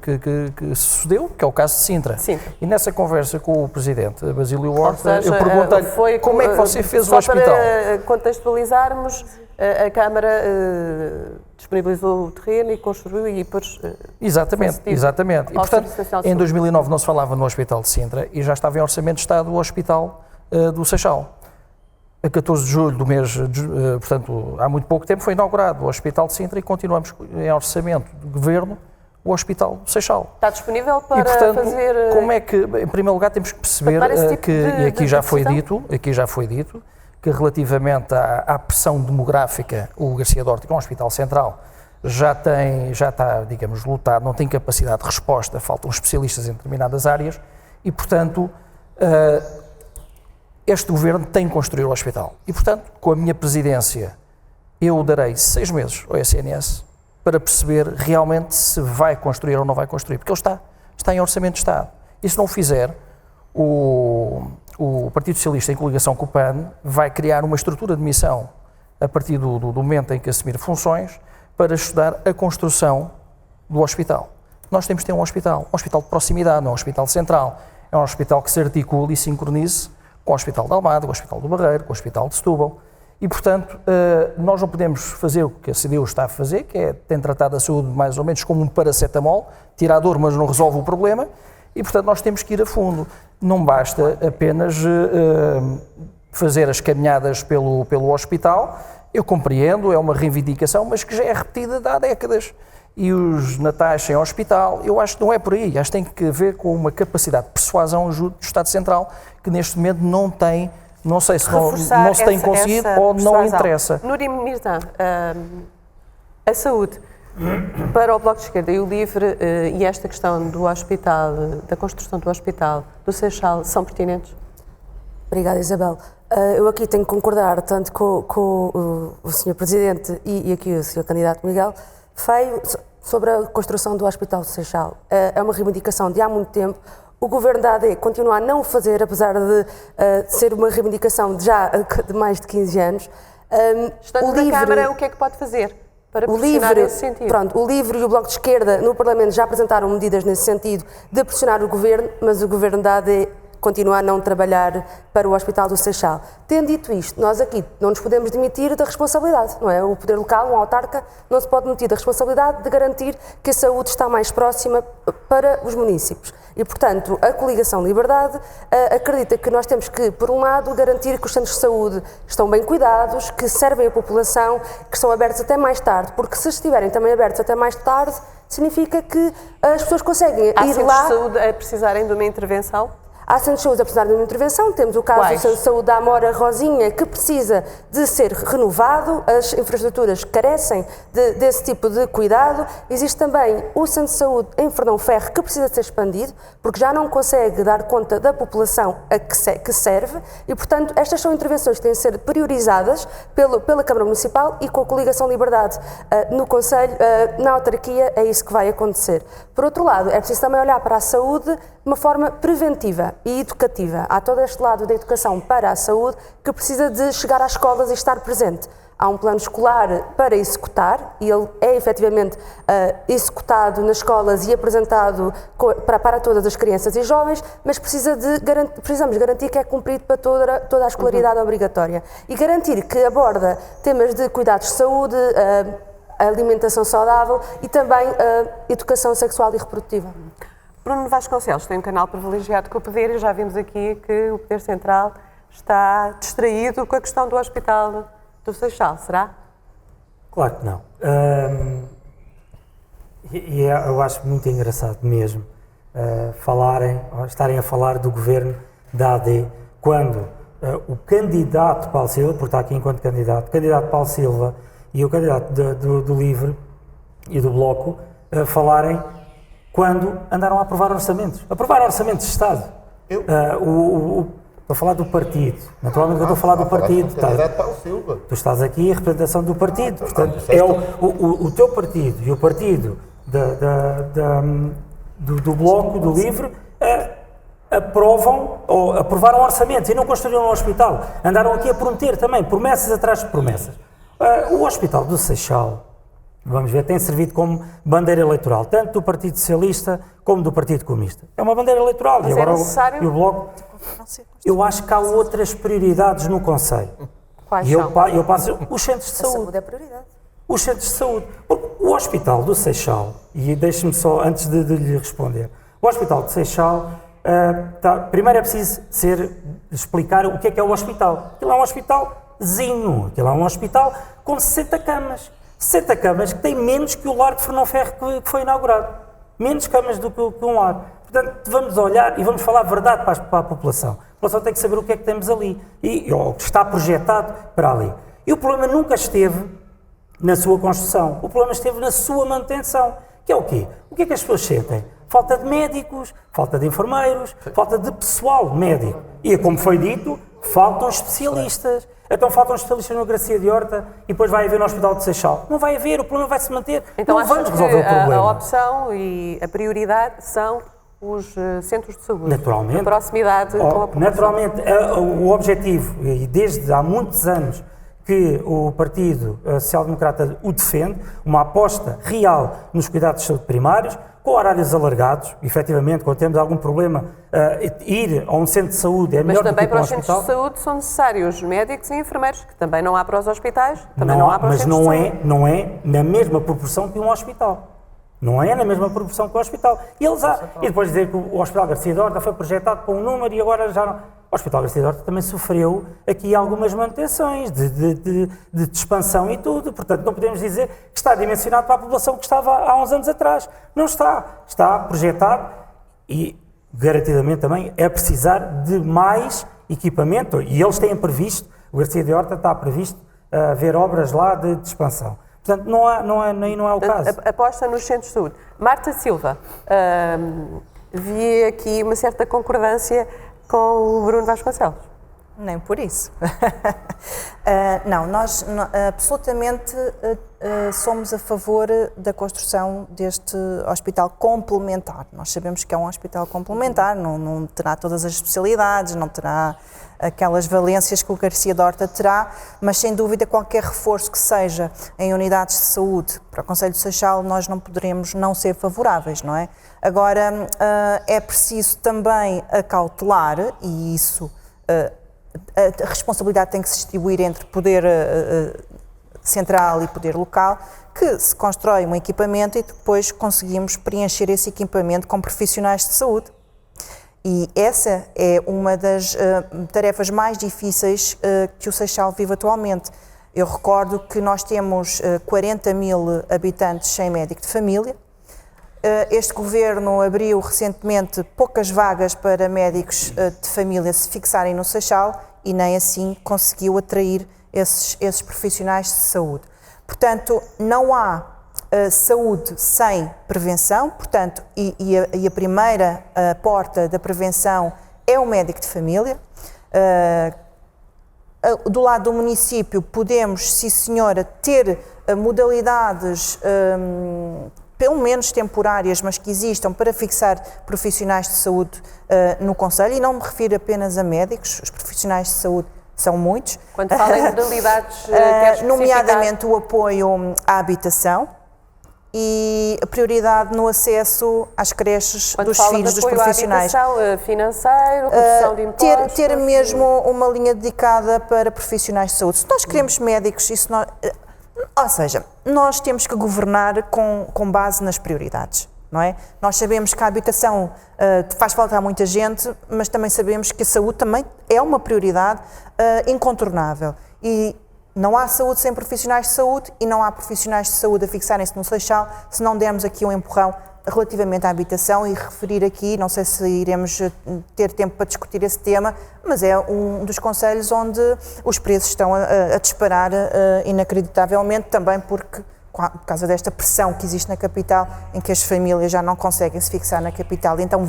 que sucedeu, que é o caso de Sintra. Sim. E nessa conversa com o Presidente, Basílio Horta, eu perguntei-lhe como é que você fez o hospital. Para contextualizarmos, a Câmara disponibilizou o terreno e construiu e depois... Exatamente. E, portanto, em 2009 não se falava no Hospital de Sintra e já estava em Orçamento de Estado o Hospital do Seixal. A 14 de julho do mês, portanto, há muito pouco tempo, foi inaugurado o Hospital de Sintra e continuamos em Orçamento do Governo o Hospital do Seixal. Está disponível para e, portanto, fazer... como é que, em primeiro lugar, temos que perceber e aqui já foi dito, que relativamente à pressão demográfica, o Garcia Dorte, que é um hospital central, já está, digamos, lotado, não tem capacidade de resposta, faltam especialistas em determinadas áreas e, portanto, este governo tem que construir o hospital. E, portanto, com a minha presidência, eu darei 6 meses ao SNS para perceber realmente se vai construir ou não vai construir, porque ele está em Orçamento de Estado. E se não o fizer, o Partido Socialista, em coligação com o PAN, vai criar uma estrutura de missão a partir do momento em que assumir funções para estudar a construção do hospital. Nós temos de ter um hospital de proximidade, não é um hospital central, é um hospital que se articule e sincronize com o Hospital de Almada, com o Hospital do Barreiro, com o Hospital de Setúbal. E, portanto, nós não podemos fazer o que a CDU está a fazer, que é tem tratado a saúde mais ou menos como um paracetamol, tira a dor, mas não resolve o problema, e, portanto, nós temos que ir a fundo. Não basta apenas fazer as caminhadas pelo hospital, eu compreendo, é uma reivindicação, mas que já é repetida há décadas. E os natais sem hospital, eu acho que não é por aí, acho que tem que ver com uma capacidade de persuasão junto do Estado Central, que neste momento não tem, não sei se não se tem conseguido ou não interessa. Nurim Mirza, a saúde para o Bloco de Esquerda e o LIVRE e esta questão do hospital, da construção do hospital do Seixal, são pertinentes? Obrigada, Isabel. Eu aqui tenho que concordar tanto com o Sr. Presidente e aqui o Sr. Candidato Miguel Feio sobre a construção do Hospital do Seixal. É uma reivindicação de há muito tempo. O Governo da AD continua a não o fazer, apesar de ser uma reivindicação de mais de 15 anos. Estando na Câmara, o que é que pode fazer para pressionar nesse sentido? Pronto, o LIVRE e o Bloco de Esquerda no Parlamento já apresentaram medidas nesse sentido de pressionar o Governo, mas o Governo da AD continua a não trabalhar para o Hospital do Seixal. Tendo dito isto, nós aqui não nos podemos demitir da responsabilidade, não é? O poder local, um autarca, não se pode demitir da responsabilidade de garantir que a saúde está mais próxima para os municípios. E, portanto, a Coligação Liberdade acredita que nós temos que, por um lado, garantir que os centros de saúde estão bem cuidados, que servem a população, que estão abertos até mais tarde, porque se estiverem também abertos até mais tarde, significa que as pessoas conseguem ir lá... Há centros de saúde a precisarem de uma intervenção? Há centros de saúde a precisar de uma intervenção, temos o caso do Centro de Saúde da Amora Rosinha, que precisa de ser renovado, as infraestruturas carecem desse tipo de cuidado. Existe também o Centro de Saúde em Fernão Ferro, que precisa de ser expandido, porque já não consegue dar conta da população a que serve, e, portanto, estas são intervenções que têm de ser priorizadas pela Câmara Municipal e com a Coligação Liberdade no Conselho, na autarquia, é isso que vai acontecer. Por outro lado, é preciso também olhar para a saúde de uma forma preventiva e educativa. Há todo este lado da educação para a saúde que precisa de chegar às escolas e estar presente. Há um plano escolar para executar e ele é efetivamente executado nas escolas e apresentado para todas as crianças e jovens, mas precisamos garantir que é cumprido para toda a escolaridade obrigatória e garantir que aborda temas de cuidados de saúde, alimentação saudável e também educação sexual e reprodutiva. Bruno Vasconcelos tem um canal privilegiado com o Poder e já vimos aqui que o Poder Central está distraído com a questão do Hospital do Seixal, será? Claro que não. Eu acho muito engraçado mesmo estarem a falar do governo da AD quando o candidato Paulo Silva, porque está aqui enquanto candidato Paulo Silva e o candidato do LIVRE e do Bloco falarem quando andaram a aprovar orçamentos de Estado. Estou a falar do partido. Naturalmente, eu estou a falar do partido. Tu estás aqui em representação do partido. Portanto, é o teu partido e o partido do Bloco, do LIVRE, aprovaram orçamentos e não construíram um hospital. Andaram aqui a prometer também, promessas atrás de promessas. O Hospital do Seixal, vamos ver, tem servido como bandeira eleitoral, tanto do Partido Socialista como do Partido Comunista. É uma bandeira eleitoral. Mas e agora necessário? o Bloco... Eu acho que há outras prioridades no Conselho. Quais e são? eu passo os centros de A saúde. saúde é prioridade. Os centros de saúde. Porque o Hospital do Seixal, e deixe-me só, antes de lhe responder, o Hospital do Seixal, primeiro é preciso explicar o que é o hospital. Aquilo é um hospitalzinho, aquilo é um hospital com 60 camas. 60 camas que tem menos que o lar de Fernão Ferro que foi inaugurado. Menos camas do que um lar. Portanto, vamos olhar e vamos falar a verdade para a população. A população tem que saber o que é que temos ali e o que está projetado para ali. E o problema nunca esteve na sua construção, o problema esteve na sua manutenção, que é o quê? O que é que as pessoas sentem? Falta de médicos, falta de enfermeiros, falta de pessoal médico. E, como foi dito, faltam especialistas. Então faltam especialistas na Gracia de Horta e depois vai haver no Hospital de Seixal. Não vai haver, o problema vai se manter. Então não vamos resolver o a problema. opção e a prioridade são os centros de saúde. Naturalmente. A proximidade com a população. Naturalmente, o objetivo, e desde há muitos anos que o Partido Social Democrata o defende, uma aposta real nos cuidados de saúde primários, com horários alargados, efetivamente, quando temos algum problema, ir a um centro de saúde é melhor do que ir para um hospital. Mas também para os centros de saúde são necessários médicos e enfermeiros, que também não há para os hospitais, também não há para os centros de saúde. Mas não é na mesma proporção que um hospital. Não é na mesma proporção que o hospital. E depois dizer que o Hospital Gracia de Horta foi projetado para um número e agora já não. O Hospital Gracia de Horta também sofreu aqui algumas manutenções de expansão e tudo. Portanto, não podemos dizer que está dimensionado para a população que estava há uns anos atrás. Não está. Está projetado e, garantidamente também, é precisar de mais equipamento. E eles têm previsto, o Gracia de Horta está previsto haver obras lá de expansão. Portanto, não é o caso. Aposta nos centros de saúde. Marta Silva, vi aqui uma certa concordância com o Bruno Vasconcelos. Nem por isso. Não, nós absolutamente somos a favor da construção deste hospital complementar. Nós sabemos que é um hospital complementar, não terá todas as especialidades, não terá aquelas valências que o Gracia de Horta terá, mas sem dúvida qualquer reforço que seja em unidades de saúde para o Concelho de Seixal, nós não poderemos não ser favoráveis, não é? Agora, é preciso também acautelar, e isso, a responsabilidade tem que se distribuir entre poder central e poder local, que se constrói um equipamento e depois conseguimos preencher esse equipamento com profissionais de saúde. E essa é uma das tarefas mais difíceis que o Seixal vive atualmente. Eu recordo que nós temos 40 mil habitantes sem médico de família. Este governo abriu recentemente poucas vagas para médicos de família se fixarem no Seixal e nem assim conseguiu atrair esses profissionais de saúde. Portanto, não há saúde sem prevenção, portanto, e a primeira porta da prevenção é o médico de família. Do lado do município podemos, sim senhora, ter modalidades pelo menos temporárias, mas que existam para fixar profissionais de saúde no Concelho, e não me refiro apenas a médicos, os profissionais de saúde são muitos. Quando fala em modalidades, nomeadamente o apoio à habitação e a prioridade no acesso às creches dos filhos dos profissionais. Quando fala de apoio à habitação, financeiro, redução de impostos... Ter mesmo uma linha dedicada para profissionais de saúde. Se nós queremos médicos, ou seja, nós temos que governar com base nas prioridades, não é? Nós sabemos que a habitação faz falta a muita gente, mas também sabemos que a saúde também é uma prioridade incontornável. E não há saúde sem profissionais de saúde e não há profissionais de saúde a fixarem-se no Seixal se não dermos aqui um empurrão relativamente à habitação. E referir aqui, não sei se iremos ter tempo para discutir esse tema, mas é um dos concelhos onde os preços estão a disparar inacreditavelmente, também por causa desta pressão que existe na capital, em que as famílias já não conseguem se fixar na capital. Então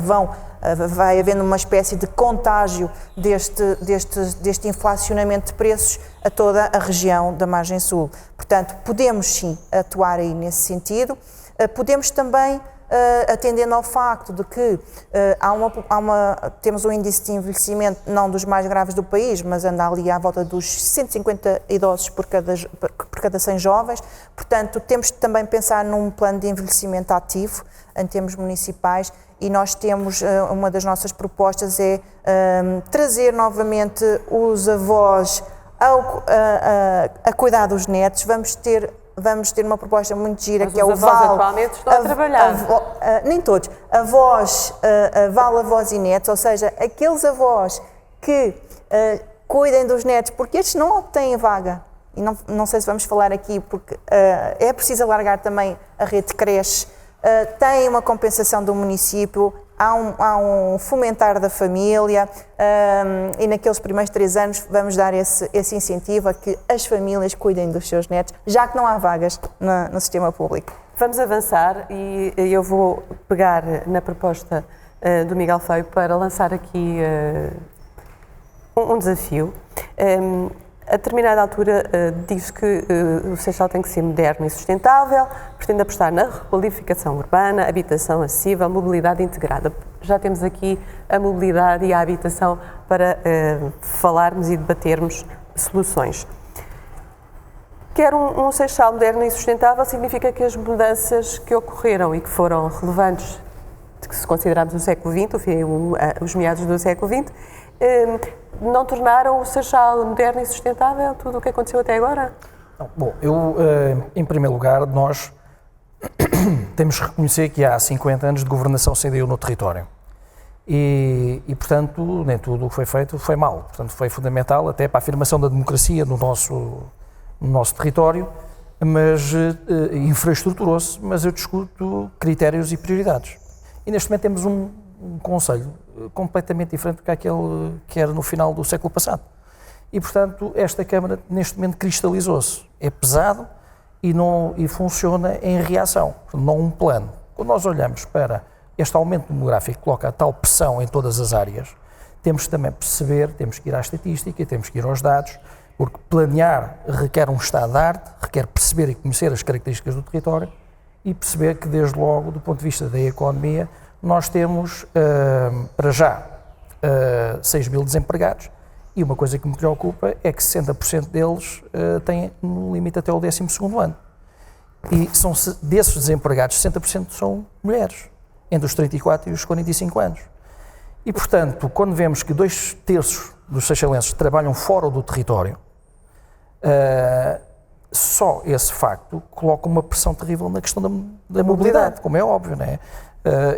vai havendo uma espécie de contágio deste inflacionamento de preços a toda a região da Margem Sul. Portanto, podemos sim atuar aí nesse sentido. Podemos também, atendendo ao facto de que temos um índice de envelhecimento não dos mais graves do país, mas anda ali à volta dos 150 idosos por cada 100 jovens, portanto temos de também pensar num plano de envelhecimento ativo em termos municipais, e nós temos, uma das nossas propostas é trazer novamente os avós a cuidar dos netos. Vamos ter uma proposta muito gira, mas que é o os avós VAL. Atualmente estão a trabalhar. Nem todos. Avós, VAL avós e netos, ou seja, aqueles avós que cuidem dos netos, porque estes não têm vaga. E não sei se vamos falar aqui, porque é preciso alargar também a rede de creches. Tem uma compensação do município, há um fomentar da família, e naqueles primeiros 3 anos vamos dar esse incentivo a que as famílias cuidem dos seus netos, já que não há vagas no sistema público. Vamos avançar e eu vou pegar na proposta do Miguel Feio para lançar aqui um desafio. A determinada altura diz que o Seixal tem que ser moderno e sustentável, pretende apostar na requalificação urbana, habitação acessível, mobilidade integrada. Já temos aqui a mobilidade e a habitação para falarmos e debatermos soluções. Quer um Seixal moderno e sustentável significa que as mudanças que ocorreram e que foram relevantes, se considerarmos o século XX, os meados do século XX, não tornaram o Seixal moderno e sustentável tudo o que aconteceu até agora? Bom, em primeiro lugar, nós temos que reconhecer que há 50 anos de governação CDU no território. E, portanto, nem tudo o que foi feito foi mal. Portanto, foi fundamental até para a afirmação da democracia no nosso território, mas infraestruturou-se, mas eu discuto critérios e prioridades. E neste momento temos um conselho completamente diferente do que aquele que era no final do século passado. E, portanto, esta Câmara neste momento cristalizou-se. É pesado e funciona em reação, não um plano. Quando nós olhamos para este aumento demográfico que coloca a tal pressão em todas as áreas, temos que também perceber, temos que ir à estatística, temos que ir aos dados, porque planear requer um estado de arte, requer perceber e conhecer as características do território e perceber que, desde logo, do ponto de vista da economia, nós temos, para já, 6 mil desempregados, e uma coisa que me preocupa é que 60% deles têm no limite até o 12º ano. E desses desempregados, 60% são mulheres, entre os 34 e os 45 anos. E, portanto, quando vemos que 2/3 dos seixalenses trabalham fora do território, só esse facto coloca uma pressão terrível na questão da mobilidade, como é óbvio, não é?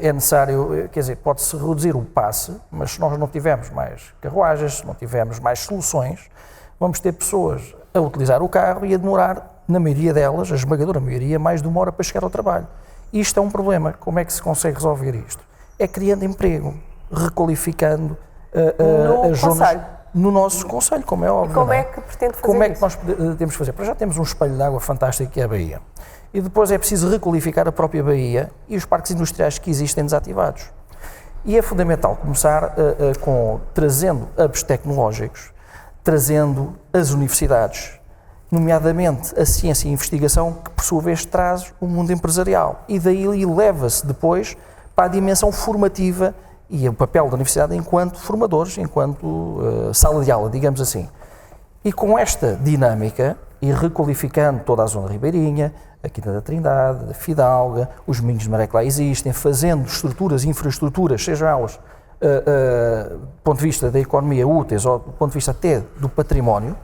É necessário, quer dizer, pode-se reduzir o passe, mas se nós não tivermos mais carruagens, se não tivermos mais soluções, vamos ter pessoas a utilizar o carro e a demorar, na maioria delas, a esmagadora maioria, mais de 1 hora para chegar ao trabalho. Isto é um problema. Como é que se consegue resolver isto? É criando emprego, requalificando as zonas no nosso concelho, como é óbvio. E como é que pretende fazer Como é que isso? nós podemos fazer? Para já temos um espelho de água fantástico que é a Baía. E depois é preciso requalificar a própria Baía e os parques industriais que existem desativados. E é fundamental começar trazendo hubs tecnológicos, trazendo as universidades, nomeadamente a ciência e a investigação, que por sua vez traz o mundo empresarial. E daí leva-se depois para a dimensão formativa e o papel da universidade enquanto formadores, enquanto sala de aula, digamos assim. E com esta dinâmica, e requalificando toda a zona ribeirinha, a Quinta da Trindade, a Fidalga, os Moinhos de Maré que lá existem, fazendo estruturas e infraestruturas, sejam elas do ponto de vista da economia úteis ou do ponto de vista até do património,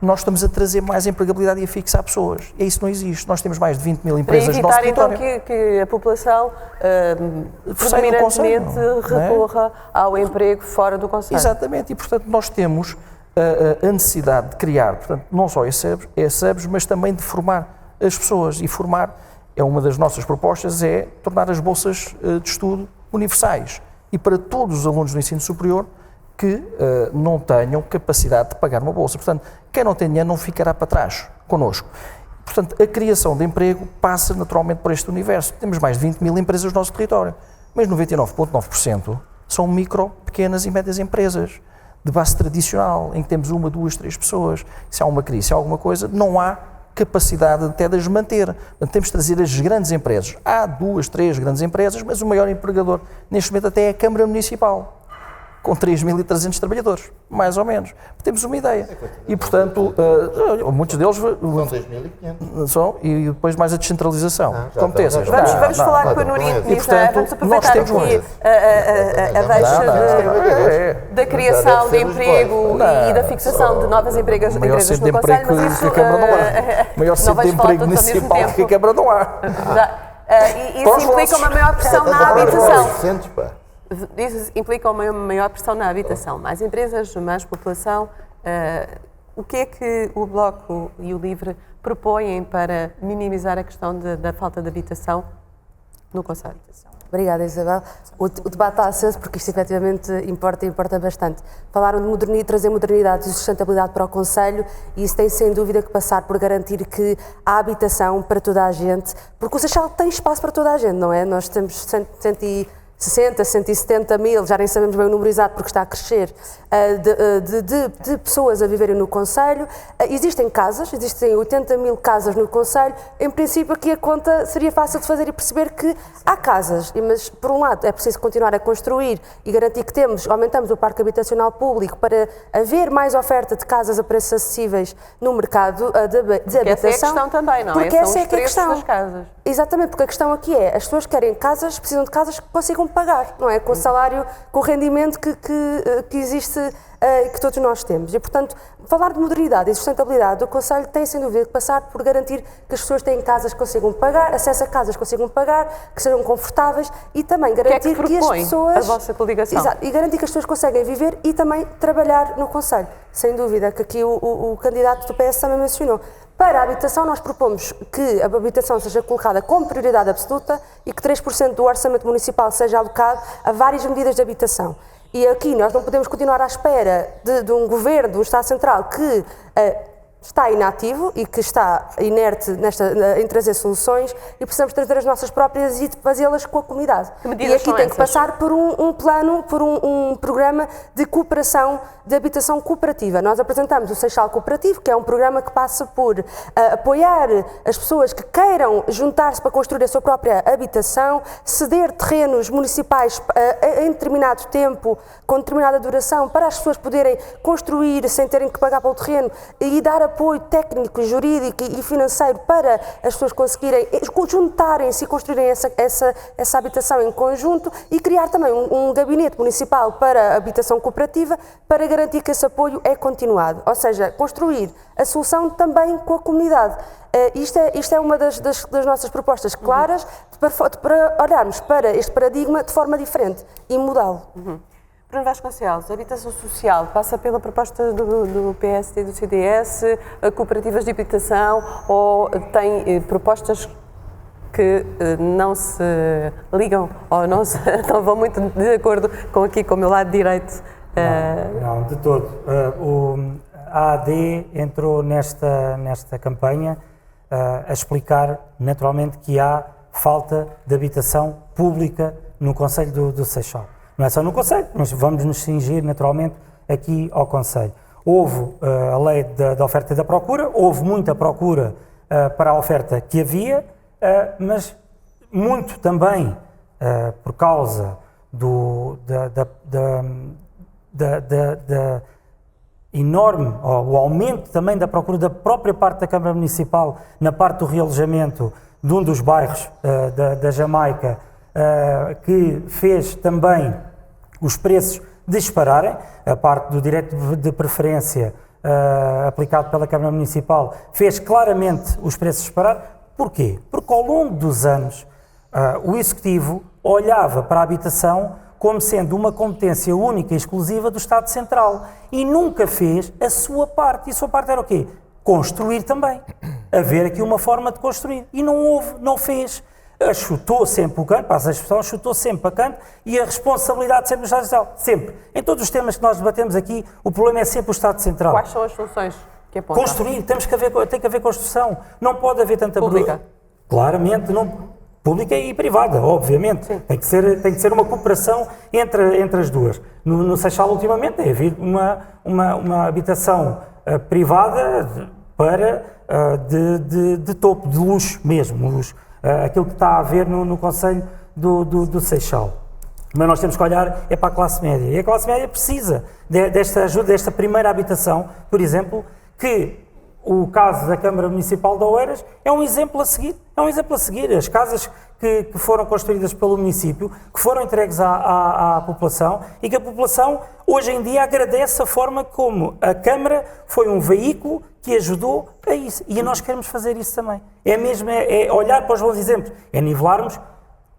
nós estamos a trazer mais empregabilidade e a fixar pessoas. E isso não existe. Nós temos mais de 20 mil empresas no nosso território. Para evitar, então, que a população predominantemente recorra ao emprego fora do concelho. Exatamente. E, portanto, nós temos a necessidade de criar, portanto, não só esses hubs, mas também de formar as pessoas. E formar, é uma das nossas propostas, é tornar as bolsas de estudo universais. E para todos os alunos do ensino superior que não tenham capacidade de pagar uma bolsa. Portanto, quem não tem dinheiro não ficará para trás connosco. Portanto, a criação de emprego passa naturalmente por este universo. Temos mais de 20 mil empresas no nosso território, mas 99,9% são micro, pequenas e médias empresas, de base tradicional, em que temos 1, 2, 3 pessoas. Se há uma crise, se há alguma coisa, não há capacidade até de as manter. Portanto, temos de trazer as grandes empresas. Há 2, 3 grandes empresas, mas o maior empregador neste momento até é a Câmara Municipal, com 3.300 trabalhadores, mais ou menos. Temos uma ideia. E, portanto, muitos deles... São 2.500. São, e depois mais a descentralização. Competências. Vamos falar com a Nuria E, portanto, vamos aproveitar nós temos aqui a deixa da criação de emprego e da fixação de novas empresas no Conselho, mas isso... que a Câmara não há. Maior centro de emprego municipal que a Câmara não há. Isso implica uma maior pressão na habitação. 800, pá. Isso implica uma maior pressão na habitação. Mais empresas, mais população. O que é que o Bloco e o LIVRE propõem para minimizar a questão da falta de habitação no Conselho? Obrigada, Isabel. O debate está aceso porque isto efetivamente importa bastante. Falaram de trazer modernidade e sustentabilidade para o Conselho e isso tem sem dúvida que passar por garantir que há habitação para toda a gente, porque o Seixal tem espaço para toda a gente, não é? Nós temos 160, 170 mil, já nem sabemos bem o número exato porque está a crescer, de pessoas a viverem no Conselho. Existem casas, existem 80 mil casas no Conselho. Em princípio aqui a conta seria fácil de fazer e perceber que há casas, mas por um lado é preciso continuar a construir e garantir que aumentamos o parque habitacional público para haver mais oferta de casas a preços acessíveis no mercado de habitação. Essa é a questão também, não é? Porque essa é que é a questão das casas. Exatamente, porque a questão aqui é, as pessoas querem casas, precisam de casas que consigam pagar, não é? Com o salário, com o rendimento que existe, que todos nós temos. E, portanto, falar de modernidade e sustentabilidade, o Conselho tem, sem dúvida, que passar por garantir que as pessoas têm casas que consigam pagar, acesso a casas que consigam pagar, que sejam confortáveis e também garantir que as pessoas... a vossa coligação? Exato, e garantir que as pessoas conseguem viver e também trabalhar no Conselho. Sem dúvida, que aqui o candidato do PS também mencionou. Para a habitação, nós propomos que a habitação seja colocada como prioridade absoluta e que 3% do orçamento municipal seja alocado a várias medidas de habitação. E aqui nós não podemos continuar à espera de um governo, de um Estado Central que está inativo e que está inerte em trazer soluções e precisamos trazer as nossas próprias e fazê-las com a comunidade. E aqui tem que passar por um plano, por um programa de cooperação, de habitação cooperativa. Nós apresentamos o Seixal Cooperativo, que é um programa que passa por apoiar as pessoas que queiram juntar-se para construir a sua própria habitação, ceder terrenos municipais em determinado tempo, com determinada duração, para as pessoas poderem construir sem terem que pagar pelo terreno e dar apoio técnico, jurídico e financeiro para as pessoas conseguirem juntarem-se e construírem essa habitação em conjunto e criar também um gabinete municipal para a habitação cooperativa para garantir que esse apoio é continuado. Ou seja, construir a solução também com a comunidade. Isto é uma das nossas propostas claras para olharmos para este paradigma de forma diferente e mudá-lo. Bruno Vasconcelos, a habitação social passa pela proposta do PSD e do CDS, cooperativas de habitação, ou tem propostas que não se ligam ou não vão muito de acordo com o meu lado direito? Não, de todo. A AD entrou nesta campanha a explicar naturalmente que há falta de habitação pública no Conselho do Seixal. Não é só no Conselho, mas vamos nos cingir naturalmente aqui ao Conselho. Houve a lei da oferta e da procura, houve muita procura para a oferta que havia, mas muito também por causa da enorme, o aumento também da procura da própria parte da Câmara Municipal na parte do realojamento de um dos bairros da Jamaica, que fez também os preços dispararem. A parte do direito de preferência aplicado pela Câmara Municipal fez claramente os preços disparar. Porquê? Porque ao longo dos anos o Executivo olhava para a habitação como sendo uma competência única e exclusiva do Estado Central e nunca fez a sua parte. E a sua parte era o quê? Construir também. Haver aqui uma forma de construir. E não fez. Chutou sempre o canto, passa a expressão, chutou sempre a canto e a responsabilidade sempre do Estado Central. Sempre. Em todos os temas que nós debatemos aqui, o problema é sempre o Estado Central. Quais são as soluções que apontam? Construir, tem que haver construção. Não pode haver tanta... Pública. Claramente, não... Pública e privada, obviamente. Tem que ser uma cooperação entre as duas. No Seixal, ultimamente, tem havido uma habitação privada para de topo, de luxo mesmo, luxo, aquilo que está a haver no Conselho do Seixal. Mas nós temos que olhar para a classe média, e a classe média precisa desta ajuda, desta primeira habitação, por exemplo, que o caso da Câmara Municipal de Oeiras é um exemplo a seguir. As casas que foram construídas pelo município, que foram entregues à população e que a população hoje em dia agradece a forma como a Câmara foi um veículo que ajudou a isso. E nós queremos fazer isso também. É olhar para os bons exemplos, é nivelarmos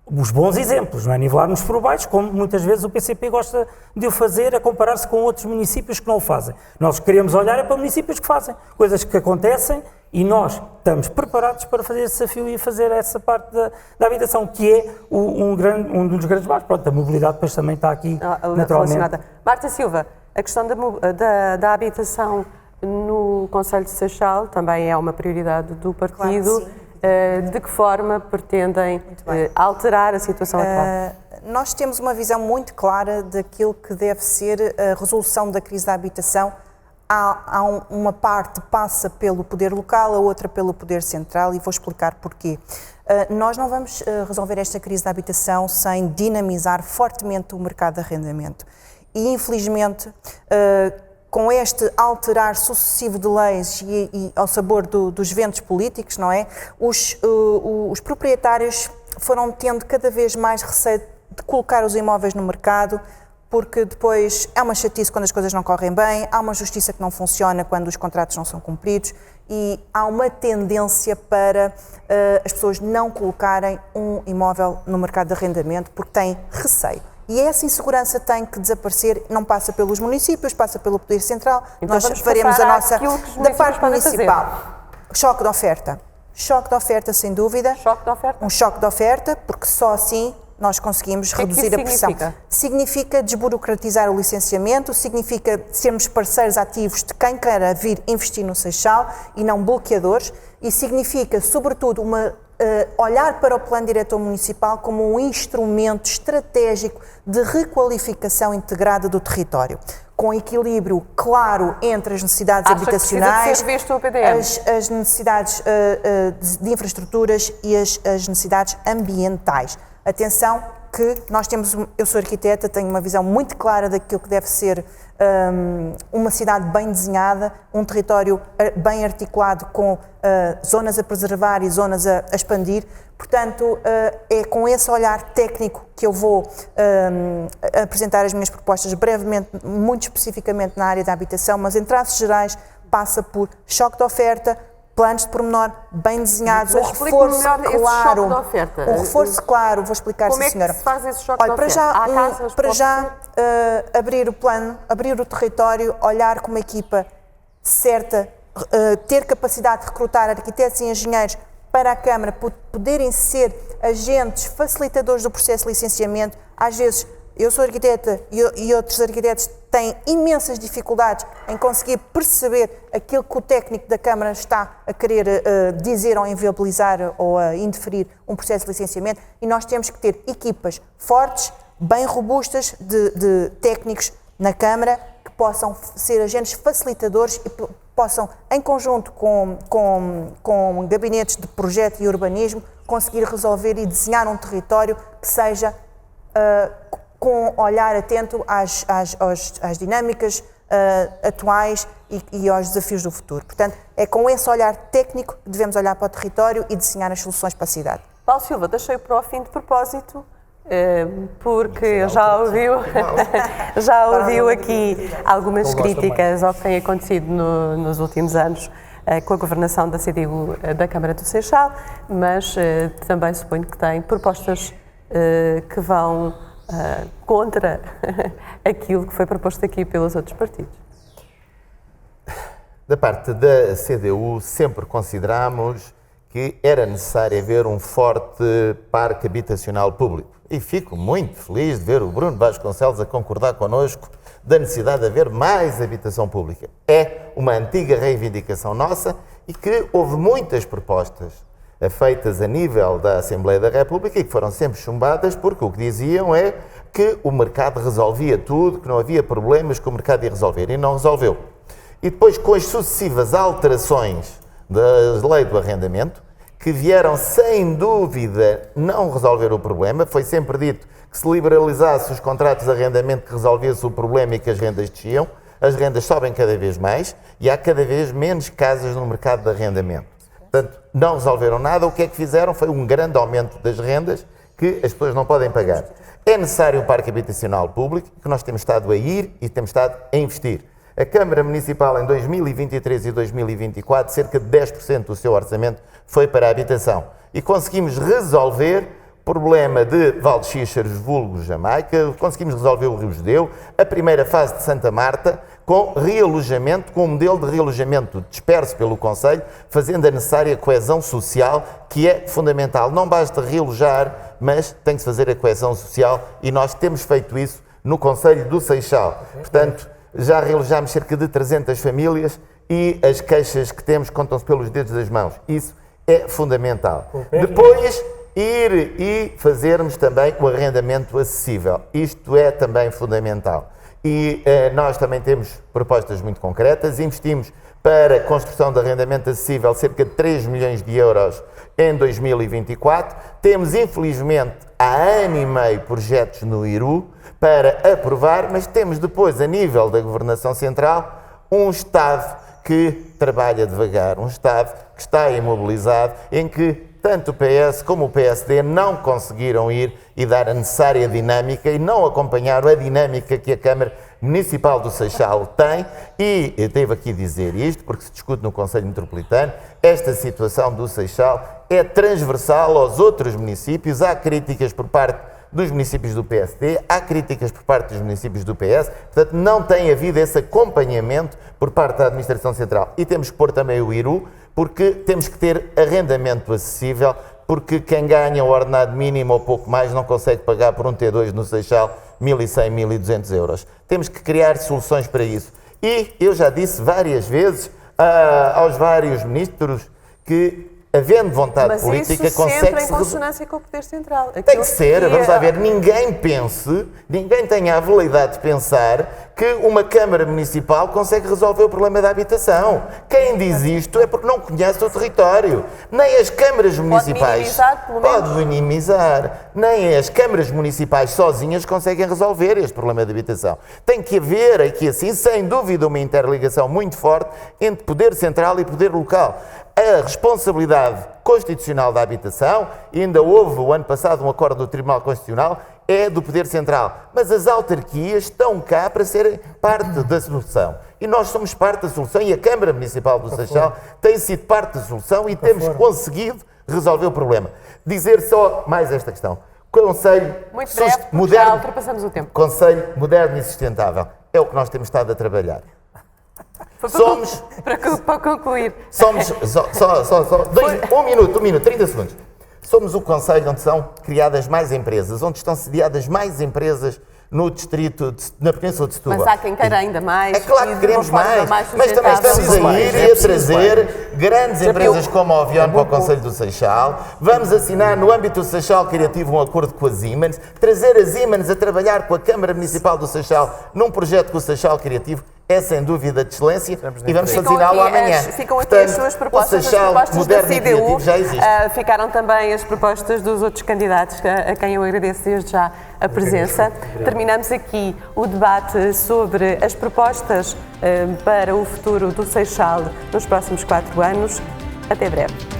os bons exemplos, não é nivelarmos por baixo, como muitas vezes o PCP gosta de o fazer, a comparar-se com outros municípios que não o fazem. Nós queremos olhar para municípios que fazem, coisas que acontecem, e nós estamos preparados para fazer esse desafio e fazer essa parte da habitação, que é um dos grandes bares. Pronto, a mobilidade depois também está aqui naturalmente. Marta Silva, a questão da habitação no Conselho de Seixal também é uma prioridade do partido. Claro, de que forma pretendem alterar a situação atual? Nós temos uma visão muito clara daquilo que deve ser a resolução da crise da habitação. Uma parte passa pelo poder local, a outra pelo poder central, e vou explicar porquê. Nós não vamos resolver esta crise da habitação sem dinamizar fortemente o mercado de arrendamento. E, infelizmente, com este alterar sucessivo de leis e ao sabor dos ventos políticos, não é? Os proprietários foram tendo cada vez mais receio de colocar os imóveis no mercado, porque depois é uma chatice quando as coisas não correm bem, há uma justiça que não funciona quando os contratos não são cumpridos, e há uma tendência para as pessoas não colocarem um imóvel no mercado de arrendamento porque têm receio. E essa insegurança tem que desaparecer, não passa pelos municípios, passa pelo Poder Central. Então nós faremos a nossa da parte municipal. Choque de oferta. Choque de oferta, sem dúvida. Choque de oferta? Um choque de oferta, porque só assim nós conseguimos reduzir a pressão. Significa desburocratizar o licenciamento, significa sermos parceiros ativos de quem queira vir investir no Seixal e não bloqueadores, e significa, sobretudo, olhar para o Plano Diretor Municipal como um instrumento estratégico de requalificação integrada do território, com equilíbrio claro entre as necessidades habitacionais, as necessidades de infraestruturas e as necessidades ambientais. Atenção que nós temos, eu sou arquiteta, tenho uma visão muito clara daquilo que deve ser uma cidade bem desenhada, um território bem articulado com zonas a preservar e zonas a expandir. Portanto, é com esse olhar técnico que eu vou apresentar as minhas propostas brevemente, muito especificamente na área da habitação, mas em traços gerais passa por choque de oferta, planos de pormenor bem desenhados, um reforço claro, vou explicar, como sim, senhora. Como é que se faz esse choque de oferta? Para já abrir o plano, abrir o território, olhar com uma equipa certa, ter capacidade de recrutar arquitetos e engenheiros para a Câmara poderem ser agentes facilitadores do processo de licenciamento. Às vezes, eu sou arquiteta e outros arquitetos têm imensas dificuldades em conseguir perceber aquilo que o técnico da Câmara está a querer dizer ou inviabilizar ou a indeferir um processo de licenciamento, e nós temos que ter equipas fortes, bem robustas de técnicos na Câmara que possam ser agentes facilitadores e possam, em conjunto com gabinetes de projeto e urbanismo, conseguir resolver e desenhar um território que seja com olhar atento às dinâmicas atuais e aos desafios do futuro. Portanto, é com esse olhar técnico que devemos olhar para o território e desenhar as soluções para a cidade. Paulo Silva, deixei para o fim de propósito, porque já ouviu aqui algumas críticas ao que tem acontecido nos últimos anos com a governação da CDU da Câmara do Seixal, mas também suponho que tem propostas que vão contra aquilo que foi proposto aqui pelos outros partidos. Da parte da CDU, sempre consideramos que era necessário haver um forte parque habitacional público. E fico muito feliz de ver o Bruno Vasconcelos a concordar connosco da necessidade de haver mais habitação pública. É uma antiga reivindicação nossa e que houve muitas propostas feitas a nível da Assembleia da República e que foram sempre chumbadas porque o que diziam é que o mercado resolvia tudo, que não havia problemas que o mercado ia resolver, e não resolveu. e depois com as sucessivas alterações da lei do arrendamento, que vieram sem dúvida não resolver o problema. Foi sempre dito que se liberalizasse os contratos de arrendamento que resolvesse o problema e que as rendas desciam. As rendas sobem cada vez mais e há cada vez menos casas no mercado de arrendamento. Portanto, não resolveram nada. O que é que fizeram foi um grande aumento das rendas que as pessoas não podem pagar. É necessário um parque habitacional público, que nós temos estado a ir e temos estado a investir. A Câmara Municipal em 2023 e 2024, cerca de 10% do seu orçamento foi para a habitação. E conseguimos resolver o problema de Valdexíxaros, vulgo Jamaica, conseguimos resolver o Rio Judeu, a primeira fase de Santa Marta, com realojamento, com um modelo de realojamento disperso pelo Conselho, fazendo a necessária coesão social, que é fundamental. Não basta realojar, mas tem que se fazer a coesão social e nós temos feito isso no Conselho do Seixal. Portanto, já realojámos cerca de 300 famílias e as queixas que temos contam-se pelos dedos das mãos. Isso é fundamental. Depois, ir e fazermos também o arrendamento acessível. Isto é também fundamental. E nós também temos propostas muito concretas. Investimos para a construção de arrendamento acessível cerca de 3 milhões de euros em 2024. Temos, infelizmente, há ano e meio projetos no IRU para aprovar, mas temos depois, a nível da Governação Central, um Estado que trabalha devagar, um Estado que está imobilizado, em que tanto o PS como o PSD não conseguiram ir e dar a necessária dinâmica e não acompanharam a dinâmica que a Câmara Municipal do Seixal tem. E eu devo aqui dizer isto, porque se discute no Conselho Metropolitano, esta situação do Seixal é transversal aos outros municípios. Há críticas por parte dos municípios do PSD, há críticas por parte dos municípios do PS, portanto não tem havido esse acompanhamento por parte da Administração Central. E temos que pôr também o IRU, porque temos que ter arrendamento acessível, porque quem ganha o ordenado mínimo ou pouco mais não consegue pagar por um T2 no Seixal 1.100, 1.200 euros. Temos que criar soluções para isso. E eu já disse várias vezes aos vários ministros que, havendo vontade política, consegue-se... Mas isso sempre em consonância com o Poder Central. Tem que ser, vamos lá ver, ninguém tenha a veleidade de pensar que uma Câmara Municipal consegue resolver o problema da habitação. Quem diz isto é porque não conhece o território. Nem as câmaras municipais... Pode minimizar. Nem as câmaras municipais sozinhas conseguem resolver este problema de habitação. Tem que haver aqui, assim, sem dúvida, uma interligação muito forte entre poder central e poder local. A responsabilidade constitucional da habitação, ainda houve o ano passado um acordo do Tribunal Constitucional, é do Poder Central. Mas as autarquias estão cá para serem parte da solução. E nós somos parte da solução e a Câmara Municipal do Seixal tem sido parte da solução e temos conseguido resolver o problema. Dizer só mais esta questão. Conselho muito breve, moderno, já ultrapassamos o tempo. Conselho moderno e sustentável. É o que nós temos estado a trabalhar. Para concluir. Somos, um minuto, 30 segundos. Somos o Conselho onde são criadas mais empresas, onde estão sediadas mais empresas no distrito, na Península de Setúbal. Mas há quem queira ainda mais. É claro que queremos mais, mas também estamos a ir e a trazer grandes empresas como a Ovion para o Conselho do Seixal. Vamos assinar no âmbito do Seixal Criativo um acordo com a Siemens, trazer a Siemens a trabalhar com a Câmara Municipal do Seixal num projeto com o Seixal Criativo. É sem dúvida de excelência e vamos fazê-lo amanhã. Ficam aqui as suas propostas, as propostas da CDU, já existe. Ficaram também as propostas dos outros candidatos, a quem eu agradeço desde já a presença. Terminamos aqui o debate sobre as propostas para o futuro do Seixal nos próximos 4 anos. Até breve.